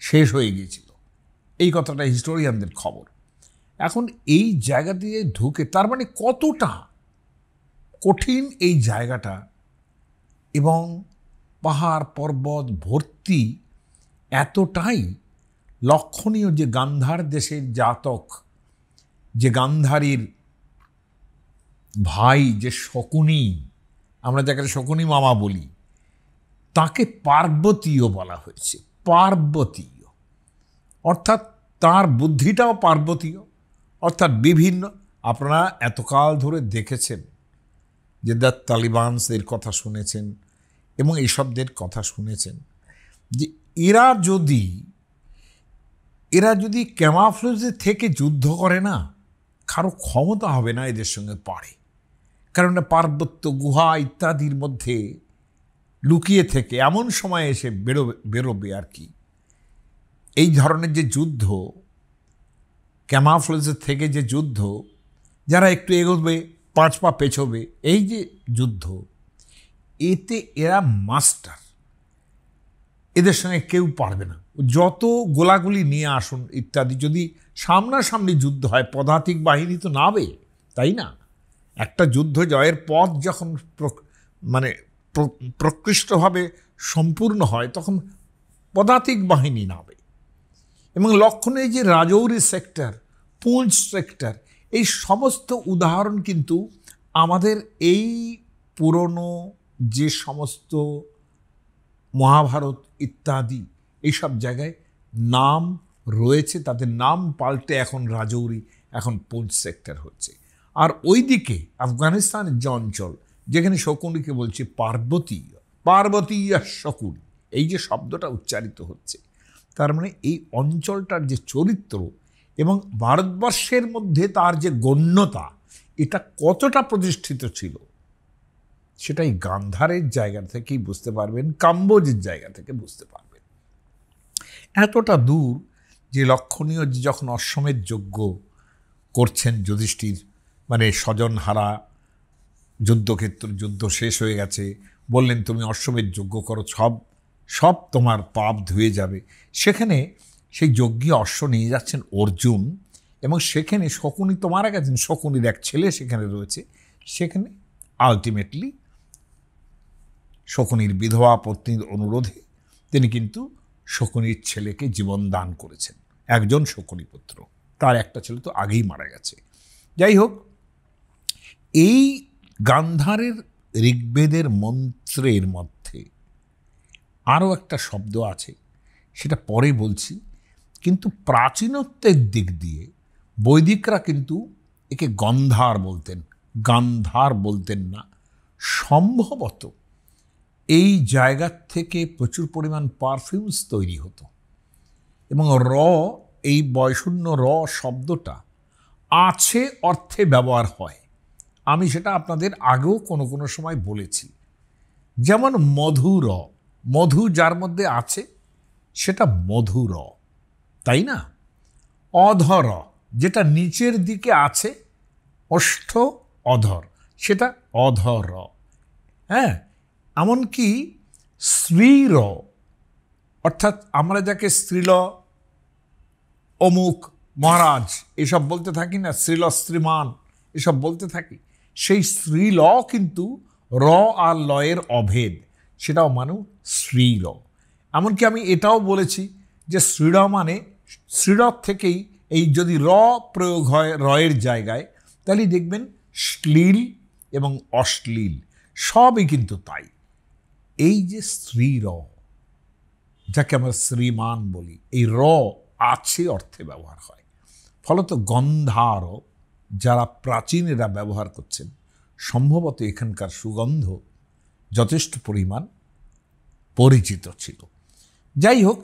শেষ হয়ে গিয়েছিল। এই কথাটা হিস্টোরিয়ানদের খবর। এখন এই জায়গা দিয়ে ঢুকে, তার মানে কতটা কঠিন এই জায়গাটা, এবং পাহাড় পর্বত ভর্তি, এতটাই লক্ষণীয় যে গান্ধার দেশের জাতক, যে গান্ধারীর ভাই, যে শকুনি, আমরা যাকে শকুনি মামা বলি, তাকে পার্বতীয় বলা হয়েছে। পার্বতীয় অর্থাৎ তার বুদ্ধিটাও পার্বতীয়, অর্থাৎ বিভিন্ন, আপনারা এতকাল ধরে দেখেছেন যে দ্য তালিবানসদের কথা শুনেছেন এবং এইসবদের কথা শুনেছেন, যে এরা যদি ক্যামাফ্লেজে থেকে যুদ্ধ করে না, কারো ক্ষমতা হবে না এদের সঙ্গে পারে। কারণ পার্বত্য গুহা ইত্যাদির মধ্যে লুকিয়ে থেকে এমন সময় এসে বেরোবে আর কি। এই ধরনের যে যুদ্ধ, ক্যামাফ্লেজের থেকে যে যুদ্ধ, যারা একটু এগোবে 5 পা পেছোবে, এই যে যুদ্ধ, এতে এরা মাস্টার। এদের সঙ্গে কেউ পারবে না। যত গোলাগুলি নিয়ে আসুন ইত্যাদি, যদি সামনাসামনি যুদ্ধ হয়, পদাতিক বাহিনী তো নাবে, তাই না? একটা যুদ্ধ জয়ের পথ যখন মানে প্রকৃষ্টভাবে সম্পূর্ণ হয়, তখন পদাতিক বাহিনী নাবে। এবং লক্ষণে যে রাজৌরি সেক্টর, পুঞ্চ সেক্টর, এই সমস্ত উদাহরণ কিন্তু আমাদের এই পুরনো যে সমস্ত মহাভারত ইত্যাদি এইসব জায়গায় নাম রয়েছে, তাদের নাম পাল্টে এখন রাজৌরি, এখন পুঞ্চ সেক্টর হচ্ছে। আর ওইদিকে আফগানিস্তানের যে অঞ্চল, যেখানে শকুনিকে বলছে পার্বতীয় শকুনি, এই যে শব্দটা উচ্চারিত হচ্ছে, তার মানে এই অঞ্চলটার যে চরিত্র এবং ভারতবর্ষের মধ্যে তার যে গণ্যতা, এটা কতটা প্রতিষ্ঠিত ছিল, সেটাই গান্ধারের জায়গা থেকেই বুঝতে পারবেন, কাম্বোজের জায়গা থেকে বুঝতে পারবেন। এতটা দূর যে লক্ষণীয়, যে যখন অশ্বমেধ যজ্ঞ করছেন যুধিষ্ঠির, মানে স্বজনহারা, যুদ্ধক্ষেত্র, যুদ্ধ শেষ হয়ে গেছে, বললেন তুমি অশ্বমেধ যজ্ঞ করো, সব তোমার পাপ ধুয়ে যাবে। সেখানে সেই যজ্ঞে অশ্ব নিয়ে যাচ্ছেন অর্জুন, এবং সেখানে শকুনি তো মারা গেছেন, শকুনির এক ছেলে সেখানে রয়েছে। সেখানে আলটিমেটলি শকুনির বিধবা পত্নীর অনুরোধে তিনি কিন্তু শকুনির ছেলেকে জীবন দান করেছেন, একজন শকুনিপুত্র। তার একটা ছেলে তো আগেই মারা গেছে। যাই হোক, এই গান্ধারের ঋগ্বেদের মন্ত্রের মধ্যে আরও একটা শব্দ আছে, সেটা পরে বলছি। কিন্তু প্রাচীনত্বের দিক দিয়ে বৈদিকরা কিন্তু একে গন্ধার বলতেন, গান্ধার বলতেন না। সম্ভবত এই জায়গার থেকে প্রচুর পরিমাণ পারফিউমস তৈরি হতো, এবং এই বয়শূন্য শব্দটা আছে অর্থে ব্যবহার হয়। আমি সেটা আপনাদের আগেও কোনো কোনো সময় বলেছি। যেমন মধু যার মধ্যে আছে সেটা মধুর, তাই না? অধর, যেটা নিচের দিকে আছে, ওষ্ঠ অধর, সেটা অধর। হ্যাঁ, এমনকি শ্রীর, অর্থাৎ আমরা যাকে শ্রীল, অমুক, মহারাজ এসব বলতে থাকি না, শ্রীল, শ্রীমান এসব বলতে থাকি, সেই শ্রীল কিন্তু আর লয়ের অভেদ, সেটাও মানে শ্রীল। এমনকি আমি এটাও বলেছি যে শ্রীড় মানে শ্রীড় থেকেই, এই যদি প্রয়োগ হয় রয়ের জায়গায়, তাহলে দেখবেন শ্লীল এবং অশ্লীল, সবই কিন্তু তাই। এই যে শ্রী র, যাকে আমরা শ্রীমান বলি, এই র আছে অর্থে ব্যবহার হয়। ফলত গন্ধার যারা প্রাচীনেরা ব্যবহার করছেন, সম্ভবত এখানকার সুগন্ধ যথেষ্ট পরিমাণ পরিচিত ছিল। যাই হোক,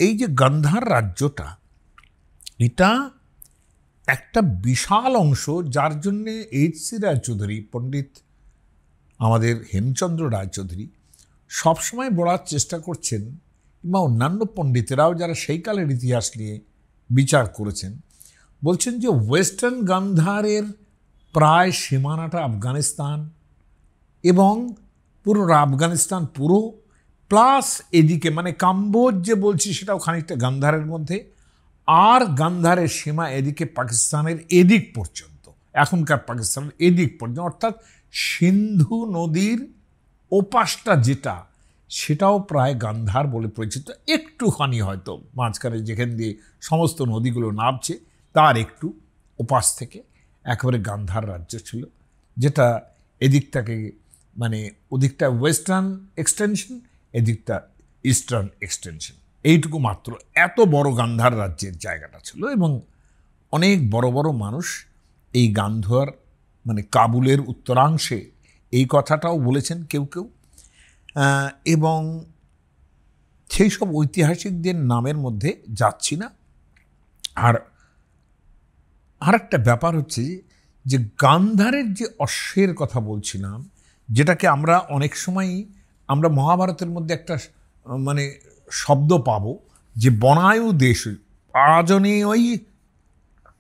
এই যে গান্ধার রাজ্যটা, এটা একটা বিশাল অংশ, যার জন্যে এইচ.সি. রায়চৌধুরী, পণ্ডিত আমাদের হেমচন্দ্র রায়চৌধুরী সবসময় বলার চেষ্টা করছেন, কিংবা অন্যান্য পণ্ডিতেরাও যারা সেই কালের ইতিহাস নিয়ে বিচার করেছেন, বলছেন যে ওয়েস্টার্ন গান্ধারের প্রায় সীমানাটা আফগানিস্তান, এবং পুরো আফগানিস্তান পুরো, প্লাস এদিকে মানে কাম্বোজ যে বলছি সেটাও খানিকটা গান্ধারের মধ্যে, আর গান্ধারের সীমা এদিকে পাকিস্তানের এদিক পর্যন্ত, এখনকার পাকিস্তানের এদিক পর্যন্ত, অর্থাৎ সিন্ধু নদীর ওপাশটা যেটা, সেটাও প্রায় গান্ধার বলে পরিচিত। একটুখানি হয়তো মাঝখানে যেখান দিয়ে সমস্ত নদীগুলো নামছে তার একটু ওপাশ থেকে একেবারে গান্ধার রাজ্য ছিল, যেটা এদিকটাকে মানে ওদিকটা ওয়েস্টার্ন এক্সটেনশন, এদিকটা ইস্টার্ন এক্সটেনশন, এইটুকু মাত্র। এত বড় গান্ধার রাজ্যের জায়গাটা ছিল, এবং অনেক বড় বড় মানুষ এই গান্ধার মানে কাবুলের উত্তরাংশে এই কথাটাও বলেছেন কেউ কেউ। এবং সেই সব ঐতিহাসিকদের নামের মধ্যে যাচ্ছি না। আর একটা ব্যাপার হচ্ছে যে গান্ধারের যে অশ্বের কথা বলছিলাম, যেটাকে আমরা অনেক সময় আমরা মহাভারতের মধ্যে একটা মানে শব্দ পাবো যে বনায়ু দেশ, আজনেয়ই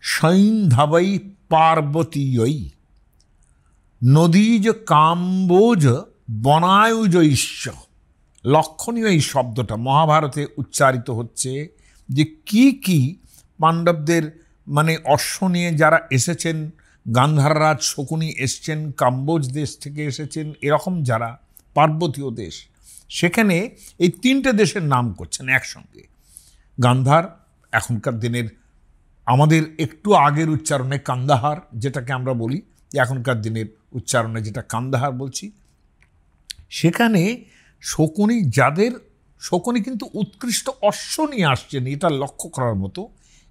সৈন্ধবৈ পার্বতীয়ই নদীজ কাম্বোজ বনায়ুজৈশ্য। লক্ষণীয় এই শব্দটা মহাভারতে উচ্চারিত হচ্ছে, যে কি কি পাণ্ডবদের মানে অশ্ব নিয়ে যারা এসেছেন, গান্ধাররাজ শকুনি এসছেন, কাম্বোজ দেশ থেকে এসেছেন, এরকম যারা পার্বতীয় দেশ, সেখানে এই তিনটে দেশের নাম করছেন একসঙ্গে। গান্ধার এখনকার দিনের আমাদের একটু আগের উচ্চারণে কান্দাহার, যেটাকে আমরা বলি, এখনকার দিনের উচ্চারণে যেটা কান্দাহার বলছি, সেখানে শকুনি যাদের, শকুনি কিন্তু উৎকৃষ্ট অশ্ব নিয়ে আসছেন, এটা লক্ষ্য করার মতো।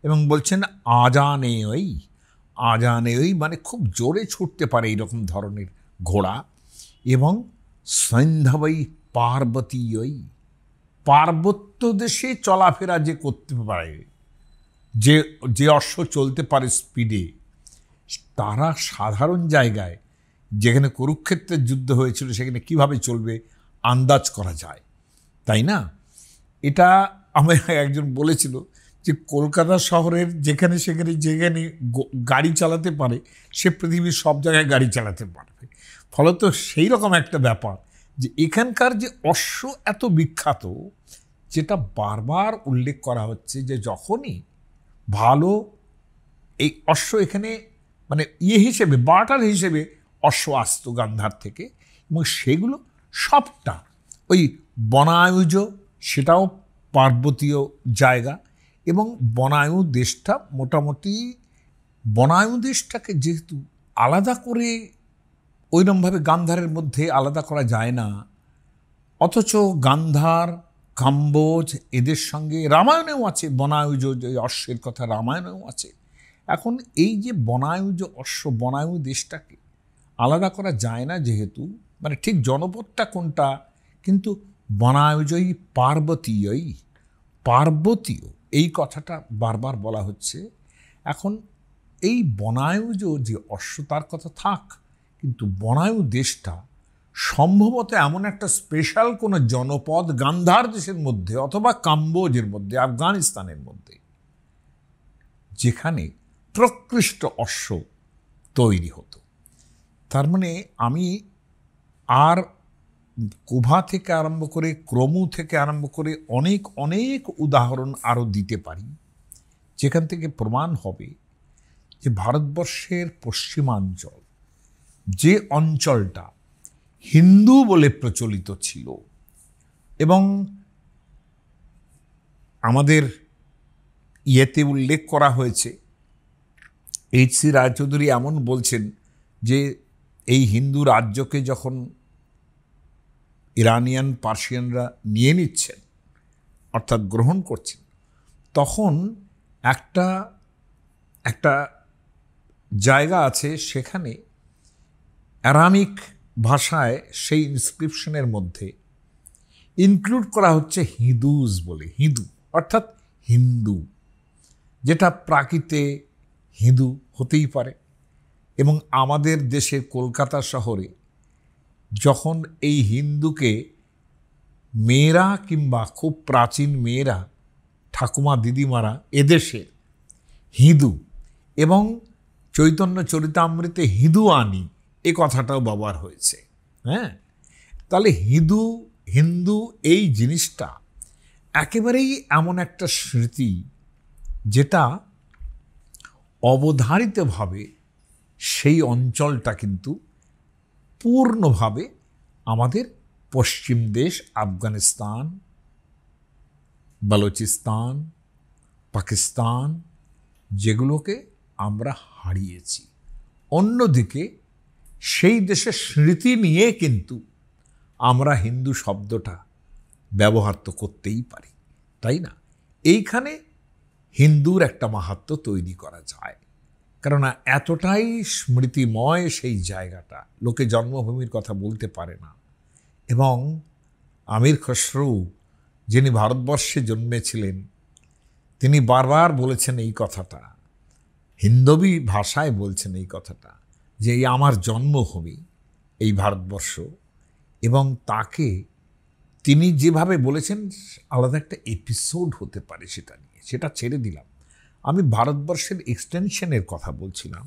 এবং বলছেন আজানেয়ই, আজানেয়ই মানে খুব জোরে ছুটতে পারে এইরকম ধরনের ঘোড়া। এবং সৈন্ধবৈ পার্বতীয়ই, পার্বত্য দেশে চলাফেরা যে করতে পারে, যে অশ্ব চলতে পারে স্পিডে, তারা সাধারণ জায়গায় যেখানে কুরুক্ষেত্রের যুদ্ধ হয়েছিল সেখানে কিভাবে চলবে আন্দাজ করা যায়, তাই না? এটা আমার একজন বলেছিল যে কলকাতা শহরের যেখানে সেখানে যেখানে গাড়ি চালাতে পারে, সে পৃথিবীর সব জায়গায় গাড়ি চালাতে পারবে। ফলত সেই রকম একটা ব্যাপার যে এখানকার যে অশ্ব এত বিখ্যাত, যেটা বারবার উল্লেখ করা হচ্ছে যে যখনই ভালো এই অশ্ব এখানে মানে হিসেবে বার্টার হিসেবে অশ্ব আসতো গান্ধার থেকে, এবং সেগুলো সবটা ওই বনায়ুজ, সেটাও পার্বতীয় জায়গা। এবং বনায়ু দেশটা মোটামুটি, বনায়ু দেশটাকে যেহেতু আলাদা করে ওইরকমভাবে গান্ধারের মধ্যে আলাদা করা যায় না, অথচ গান্ধার, কাম্বোজ এদের সঙ্গে রামায়ণেও আছে বনায়ুজ, অশ্বের কথা রামায়ণেও আছে। এখন এই যে বনায়ুজ অশ্ব, বনায়ু দেশটাকে আলাদা করা যায় না যেহেতু, মানে ঠিক জনপদটা কোনটা, কিন্তু বনায়ুজই পার্বতীয়ই, পার্বতীয় এই কথাটা বারবার বলা হচ্ছে। এখন এই বনায়ুজ যে অশ্ব তার কথা থাক, কিন্তু বনায়ু দেশটা সম্ভবত এমন একটা স্পেশাল কোনো জনপদ গান্ধার দেশের মধ্যে অথবা কাম্বোজের মধ্যে, আফগানিস্তানের মধ্যে, যেখানে প্রকৃষ্ট অশ্ব তৈরি হতো। তার মানে আমি আর কুভা থেকে আরম্ভ করে, ক্রমু থেকে আরম্ভ করে অনেক অনেক উদাহরণ আরও দিতে পারি, যেখান থেকে প্রমাণ হবে যে ভারতবর্ষের পশ্চিমাঞ্চল, যে অঞ্চলটা হিন্দু বলে প্রচলিত ছিল, এবং আমাদের ইয়েতে উল্লেখ করা হয়েছে, এইচ.সি. রায়চৌধুরী এমন বলছেন যে এই হিন্দু রাজ্যকে যখন ইরানিয়ান পার্সিয়ানরা নিয়ে নিচ্ছেন, অর্থাৎ গ্রহণ করছেন, তখন একটা একটা জায়গা আছে, সেখানে অ্যারামিক ভাষায় সেই ইনস্ক্রিপশনের মধ্যে ইনক্লুড করা হচ্ছে হিঁদুজ বলে, হিন্দু অর্থাৎ হিন্দু, যেটা প্রাকৃতে হিন্দু হতেই পারে। এবং আমাদের দেশের কলকাতা শহরে যখন এই হিন্দুকে মেয়েরা কিংবা খুব প্রাচীন মেয়েরা, ঠাকুমা দিদিমারা এদেশের হিন্দু, এবং চৈতন্য চরিতামৃতে হিন্দু আনি এ কথাটাও ব্যবহার হয়েছে। হ্যাঁ, তাহলে হিন্দু এই জিনিসটা একেবারেই এমন একটা স্মৃতি যেটা অবধারিতভাবে সেই অঞ্চলটা কিন্তু পূর্ণভাবে আমাদের পশ্চিম দেশ আফগানিস্তান, বালুচিস্তান, পাকিস্তান, যেগুলোকে আমরা হারিয়েছি। অন্যদিকে সেই দেশের স্মৃতি নিয়ে কিন্তু আমরা হিন্দু শব্দটা ব্যবহার তো করতেই পারি, তাই না? এইখানে হিন্দুর একটা মাহাত্ম্য তৈরি করা যায়, কেননা এতটাই স্মৃতিময় সেই জায়গাটা, লোকে জন্মভূমির কথা বলতে পারে না। এবং আমির খসরু, যিনি ভারতবর্ষে জন্মেছিলেন, তিনি বারবার বলেছেন এই কথাটা, হিন্দবী ভাষায় বলছেন এই কথাটা, যে এই আমার জন্মভূমি এই ভারতবর্ষ। এবং তাকে তিনি যেভাবে বলেছেন, আলাদা একটা এপিসোড হতে পারে সেটা নিয়ে, সেটা ছেড়ে দিলাম। আমি ভারতবর্ষের এক্সটেনশনের কথা বলছিলাম।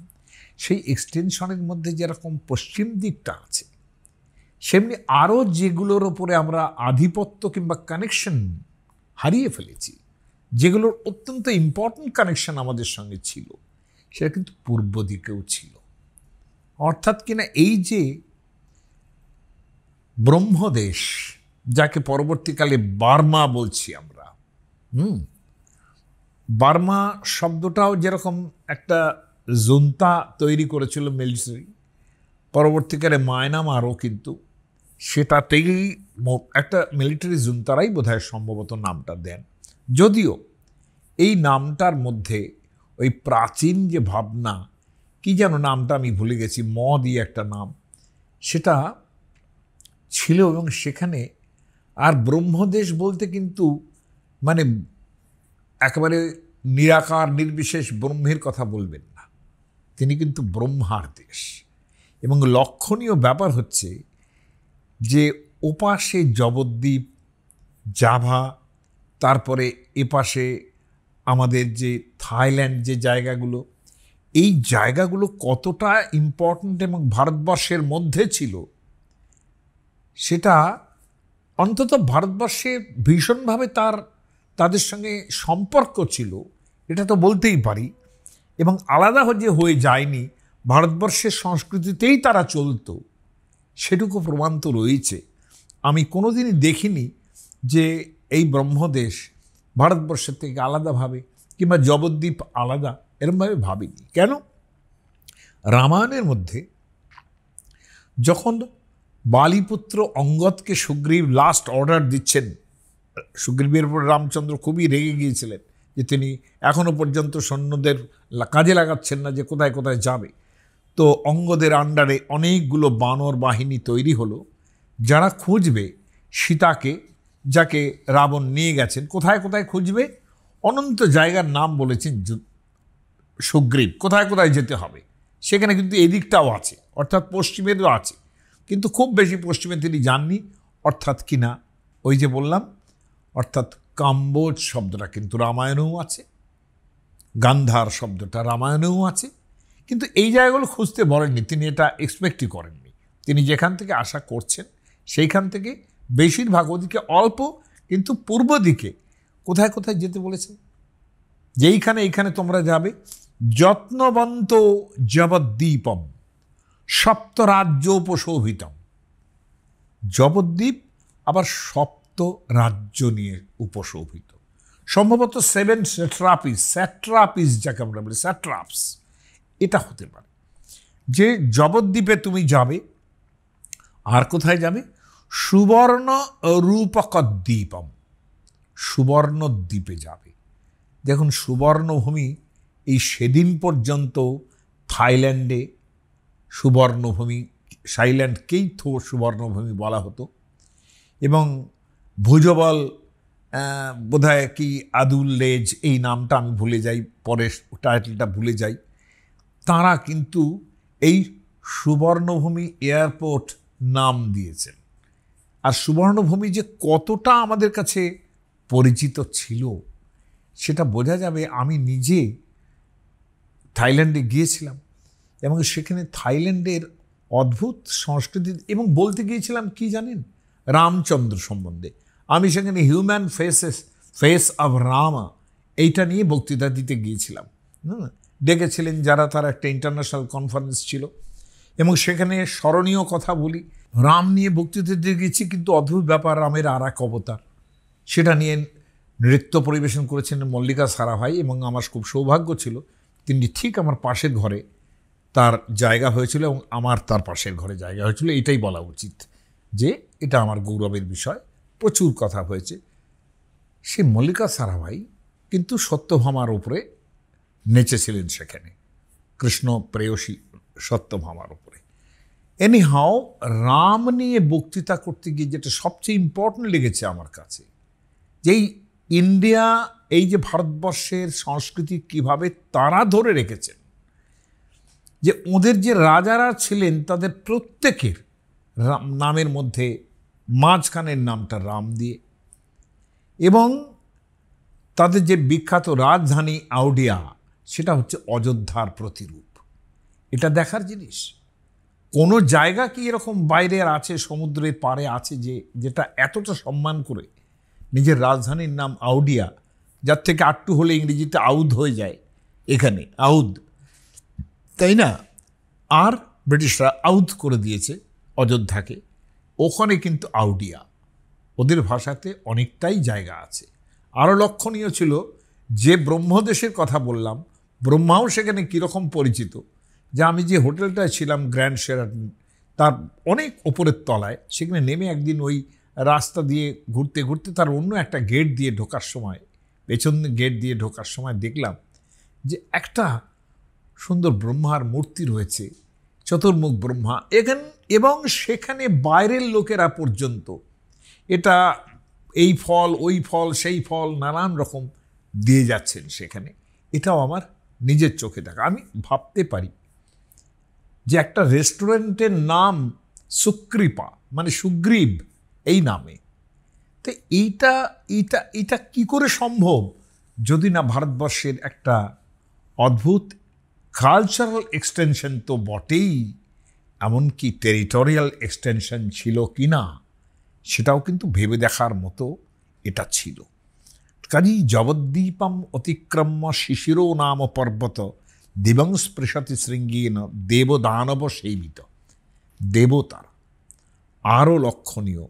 সেই এক্সটেনশনের মধ্যে যেরকম পশ্চিম দিকটা আছে, সেমনি আরও যেগুলোর ওপরে আমরা আধিপত্য কিংবা কানেকশন হারিয়ে ফেলেছি, যেগুলোর অত্যন্ত ইম্পর্ট্যান্ট কানেকশন আমাদের সঙ্গে ছিল, সেটা কিন্তু পূর্ব দিকেও ছিল। অর্থাৎ কিনা এই যে ব্রহ্মদেশ, যাকে পরবর্তীকালে বার্মা বলছি আমরা, বার্মা শব্দটাও যেরকম একটা জুন্তা তৈরি করেছিল মিলিটারি, পরবর্তীকালে মায়ানমারও কিন্তু সেটাতেই একটা মিলিটারি জুন্তারাই বোধহয় সম্ভবত নামটা দেন। যদিও এই নামটার মধ্যে ওই প্রাচীন যে ভাবনা, কি যেন নামটা আমি ভুলে গেছি, দিয়ে একটা নাম, সেটা ছিল। এবং সেখানে আর ব্রহ্মদেশ বলতে কিন্তু মানে একেবারে নিরাকার নির্বিশেষ ব্রহ্মের কথা বলবেন না, তিনি কিন্তু ব্রহ্মার দেশ। এবং লক্ষণীয় ব্যাপার হচ্ছে যে ওপাশে জবদ্বীপ, জাভা, তারপরে এপাশে আমাদের যে থাইল্যান্ড, যে জায়গাগুলো, এই জায়গাগুলো কতটা ইম্পর্ট্যান্ট এবং ভারতবর্ষের মধ্যে ছিল, সেটা অন্তত ভারতবর্ষে ভীষণভাবে তাদের সঙ্গে সম্পর্ক ছিল, এটা তো বলতেই পারি। এবং আলাদা যে হয়ে যায়নি, ভারতবর্ষের সংস্কৃতিতেই তারা চলতো, সেটুকু প্রমাণ তো রয়েছে। আমি কোনোদিনই দেখিনি যে এই ব্রহ্মদেশ ভারতবর্ষের থেকে আলাদাভাবে, কিংবা জবদ্বীপ আলাদা, এরমভাবে ভাবিনি। কেন? রামায়ণের মধ্যে যখন বালিপুত্র অঙ্গদকে সুগ্রীব লাস্ট অর্ডার দিচ্ছেন, সুগ্রীবের উপর রামচন্দ্র খুবই রেগে গিয়েছিলেন যে তিনি এখনও পর্যন্ত সৈন্যদের কাজে লাগাচ্ছেন না যে কোথায় কোথায় যাবে। তো অঙ্গদের আন্ডারে অনেকগুলো বানর বাহিনী তৈরি হলো, যারা খুঁজবে সীতাকে, যাকে রাবণ নিয়ে গেছেন। কোথায় কোথায় খুঁজবে? অনন্ত জায়গার নাম বলেছেন সুগ্রীব, কোথায় কোথায় যেতে হবে। সেখানে কিন্তু এদিকটাও আছে, অর্থাৎ পশ্চিমেরও আছে, কিন্তু খুব বেশি পশ্চিমে তিনি যাননি। অর্থাৎ কিনা ওই যে বললাম, অর্থাৎ কাম্বোজ শব্দটা কিন্তু রামায়ণেও আছে, গান্ধার শব্দটা রামায়ণেও আছে, কিন্তু এই জায়গাগুলো খুঁজতে বলেননি, তিনি এটা এক্সপেক্টই করেননি। তিনি যেখান থেকে আশা করছেন সেইখান থেকে বেশিরভাগ, ওদিকে অল্প, কিন্তু পূর্ব দিকে কোথায় কোথায় যেতে বলেছেন, এইখানে তোমরা যাবে। যত্নবন্ত জবদ্বীপম সপ্তরাজ্যোপশোভিতম। জবদ্বীপ আবার সপ্ত রাজ্য নিয়ে উপশোভিত, সম্ভবত 7 স্যাট্রাপিস যাকে আমরা বলি, স্যাট্রাপস, এটা হতে পারে। যে জবদ্বীপে তুমি যাবে, আর কোথায় যাবে? সুবর্ণ রূপক দ্বীপম, সুবর্ণ দ্বীপে যাবে। দেখুন, সুবর্ণভূমি এই সেদিন পর্যন্ত থাইল্যান্ডে সুবর্ণভূমি, থাইল্যান্ডকেই সুবর্ণভূমি বলা হতো। এবং ভুজবল বোধহয় কি আদুল্লেজ, এই নামটা আমি ভুলে যাই, পরের টাইটেলটা ভুলে যাই, তারা কিন্তু এই সুবর্ণভূমি এয়ারপোর্ট নাম দিয়েছেন। আর সুবর্ণভূমি যে কতটা আমাদের কাছে পরিচিত ছিল সেটা বোঝা যাবে। আমি নিজে থাইল্যান্ডে গিয়েছিলাম এবং সেখানে থাইল্যান্ডের অদ্ভুত সংস্কৃতি, এবং বলতে গিয়েছিলাম কি জানেন, রামচন্দ্র সম্বন্ধে। আমি সেখানে হিউম্যান ফেস অব রামা এইটা নিয়ে বক্তৃতা দিতে গিয়েছিলাম। ডেকেছিলেন যারা, তার একটা ইন্টারন্যাশনাল কনফারেন্স ছিল এবং সেখানে স্মরণীয় কথা বলি। রাম নিয়ে বক্তৃতা দিতে গিয়েছি, কিন্তু অদ্ভুত ব্যাপার, রামের আর এক অবতার, সেটা নিয়ে নৃত্য পরিবেশন করেছেন মল্লিকা সারাভাই। এবং আমার খুব সৌভাগ্য ছিল তিনি ঠিক আমার পাশের ঘরে তার জায়গা হয়েছিল এবং আমার তার পাশের ঘরে জায়গা হয়েছিল। এটাই বলা উচিত যে এটা আমার গৌরবের বিষয়। প্রচুর কথা হয়েছে। সে মল্লিকা সারাভাই কিন্তু সত্যভামার উপরে নেচেছিলেন সেখানে, কৃষ্ণ প্রেয়সী সত্যভামার উপরে। এনিহাও, রাম নিয়ে বক্তৃতা করতে গিয়ে যেটা সবচেয়ে ইম্পর্টেন্ট লেগেছে আমার কাছে, যেই ইন্ডিয়া, এই যে ভারতবর্ষের সংস্কৃতি কিভাবে তারা ধরে রেখেছেন, যে ওদের যে রাজারা ছিলেন তাদের প্রত্যেকের নামের মধ্যে মাঝখানের নামটা রাম দিয়ে, এবং তাদের যে বিখ্যাত রাজধানী আউডিয়া, সেটা হচ্ছে অযোধ্যার প্রতিরূপ। এটা দেখার জিনিস। কোনো জায়গা কি এরকম বাইরের আছে, সমুদ্রের পাড়ে আছে, যেটা এতটা সম্মান করে নিজের রাজধানীর নাম আউডিয়া, যার থেকে আটটু হলে ইংরেজিতে আউদ হয়ে যায়, এখানে আউদ, তাই না? আর ব্রিটিশরা আউদ করে দিয়েছে অযোধ্যাকে, ওখানে কিন্তু আউডিয়া। ওদের ভাষাতে অনেকটাই জায়গা আছে। আরও লক্ষণীয় ছিল যে ব্রহ্মদেশের কথা বললাম, ব্রহ্মাও সেখানে কীরকম পরিচিত, যে আমি যে হোটেলটায় ছিলাম গ্র্যান্ড শেরাটন, তার অনেক ওপরের তলায়, সেখানে নেমে একদিন ওই রাস্তা দিয়ে ঘুরতে ঘুরতে তার অন্য একটা গেট দিয়ে ঢোকার সময়, পেছন গেট দিয়ে ঢোকার সময় দেখলাম যে একটা সুন্দর ব্রহ্মার মূর্তি রয়েছে, চতুর্মুখ ব্রহ্মা এখানে, এবং সেখানে বাইরের লোকেরা পর্যন্ত এটা এই ফল, ওই ফল, সেই ফল, নানান রকম দিয়ে যাচ্ছেন সেখানে। এটাও আমার নিজের চোখে দেখা। আমি ভাবতে পারি যে একটা রেস্টুরেন্টের নাম সুক্রিপা, মানে সুগ্রীব এই নামে, তো এইটা এইটা এটা কি করে সম্ভব যদি না ভারতবর্ষের একটা অদ্ভুত কালচারাল এক্সটেনশন তো বটেই, এমনকি টেরিটোরিয়াল এক্সটেনশন ছিল কি না সেটাও কিন্তু ভেবে দেখার মতো এটা ছিল। কাজেই জবদ্দীপম অতিক্রম্য শিশিরো নাম পর্বত দিবং স্পৃশতি শৃঙ্গীন দেবদানব সেবিত। দেবতার আরও লক্ষণীয়,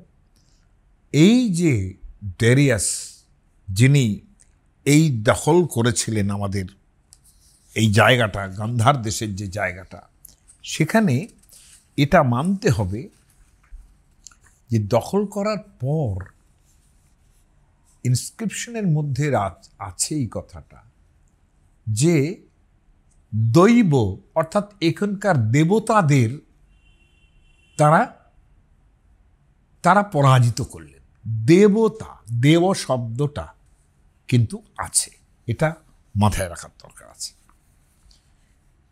এই যে ডেরিয়াস, যিনি এই দখল করেছিলেন আমাদের এই জায়গাটা, গান্ধার দেশের যে জায়গাটা, সেখানে এটা মানতে হবে যে দখল করার পর ইনস্ক্রিপশনের মধ্যে আছে এই কথাটা যে দৈব, অর্থাৎ এখানকার দেবতাদের তারা পরাজিত করলেন। দেবতা, দেব শব্দটা কিন্তু আছে, এটা মাথায় রাখার দরকার আছে।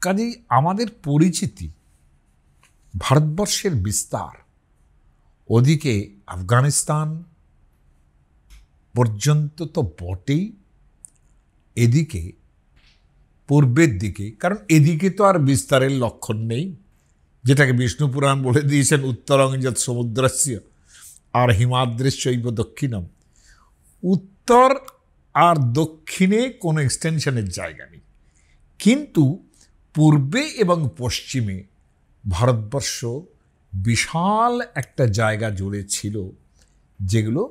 কাজেই আমাদের পরিচিতি, ভারতবর্ষের বিস্তার, ওদিকে আফগানিস্তান পর্যন্ত তো বটেই, এদিকে পূর্বের দিকে, কারণ এদিকে তো আর বিস্তারের লক্ষণ নেই, যেটাকে বিষ্ণু পুরাণ বলে দিয়েছেন উত্তরঙ্গত সমুদ্রস্য আর হিমাদ্রিশ্চৈব দক্ষিণম। উত্তর আর দক্ষিণে কোনো এক্সটেনশনের জায়গা নেই, কিন্তু পূর্বে এবং পশ্চিমে ভারতবর্ষ বিশাল একটা জায়গা জুড়ে ছিল, যেগুলো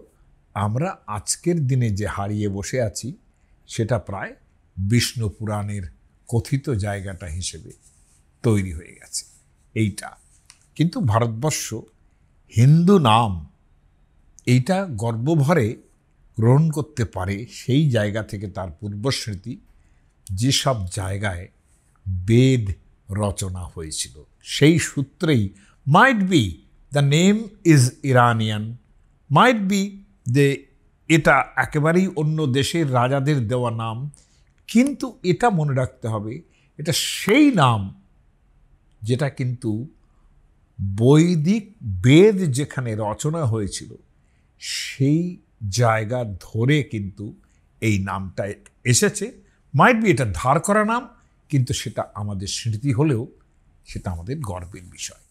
আমরা আজকের দিনে যে হারিয়ে বসে আছি সেটা প্রায় বিষ্ণু পুরাণের কথিত জায়গাটা হিসেবে তৈরি হয়ে গেছে এইটা। কিন্তু ভারতবর্ষ হিন্দু নাম এইটা গর্বভরে গ্রহণ করতে পারে সেই জায়গা থেকে তার পূর্বস্মৃতি, যেসব জায়গায় বেদ রচনা হয়েছিল সেই সূত্রেই might be the name is Iranian, might be যে এটা একেবারেই অন্য দেশের রাজাদের দেওয়া নাম, কিন্তু এটা মনে রাখতে হবে এটা সেই নাম যেটা কিন্তু বৈদিক বেদ যেখানে রচনা হয়েছিল সেই জায়গা ধরে কিন্তু এই নামটা এসেছে। মাইট বি এটা ধার করা নাম, কিন্তু সেটা আমাদের স্মৃতি হলেও সেটা আমাদের গর্বের বিষয়।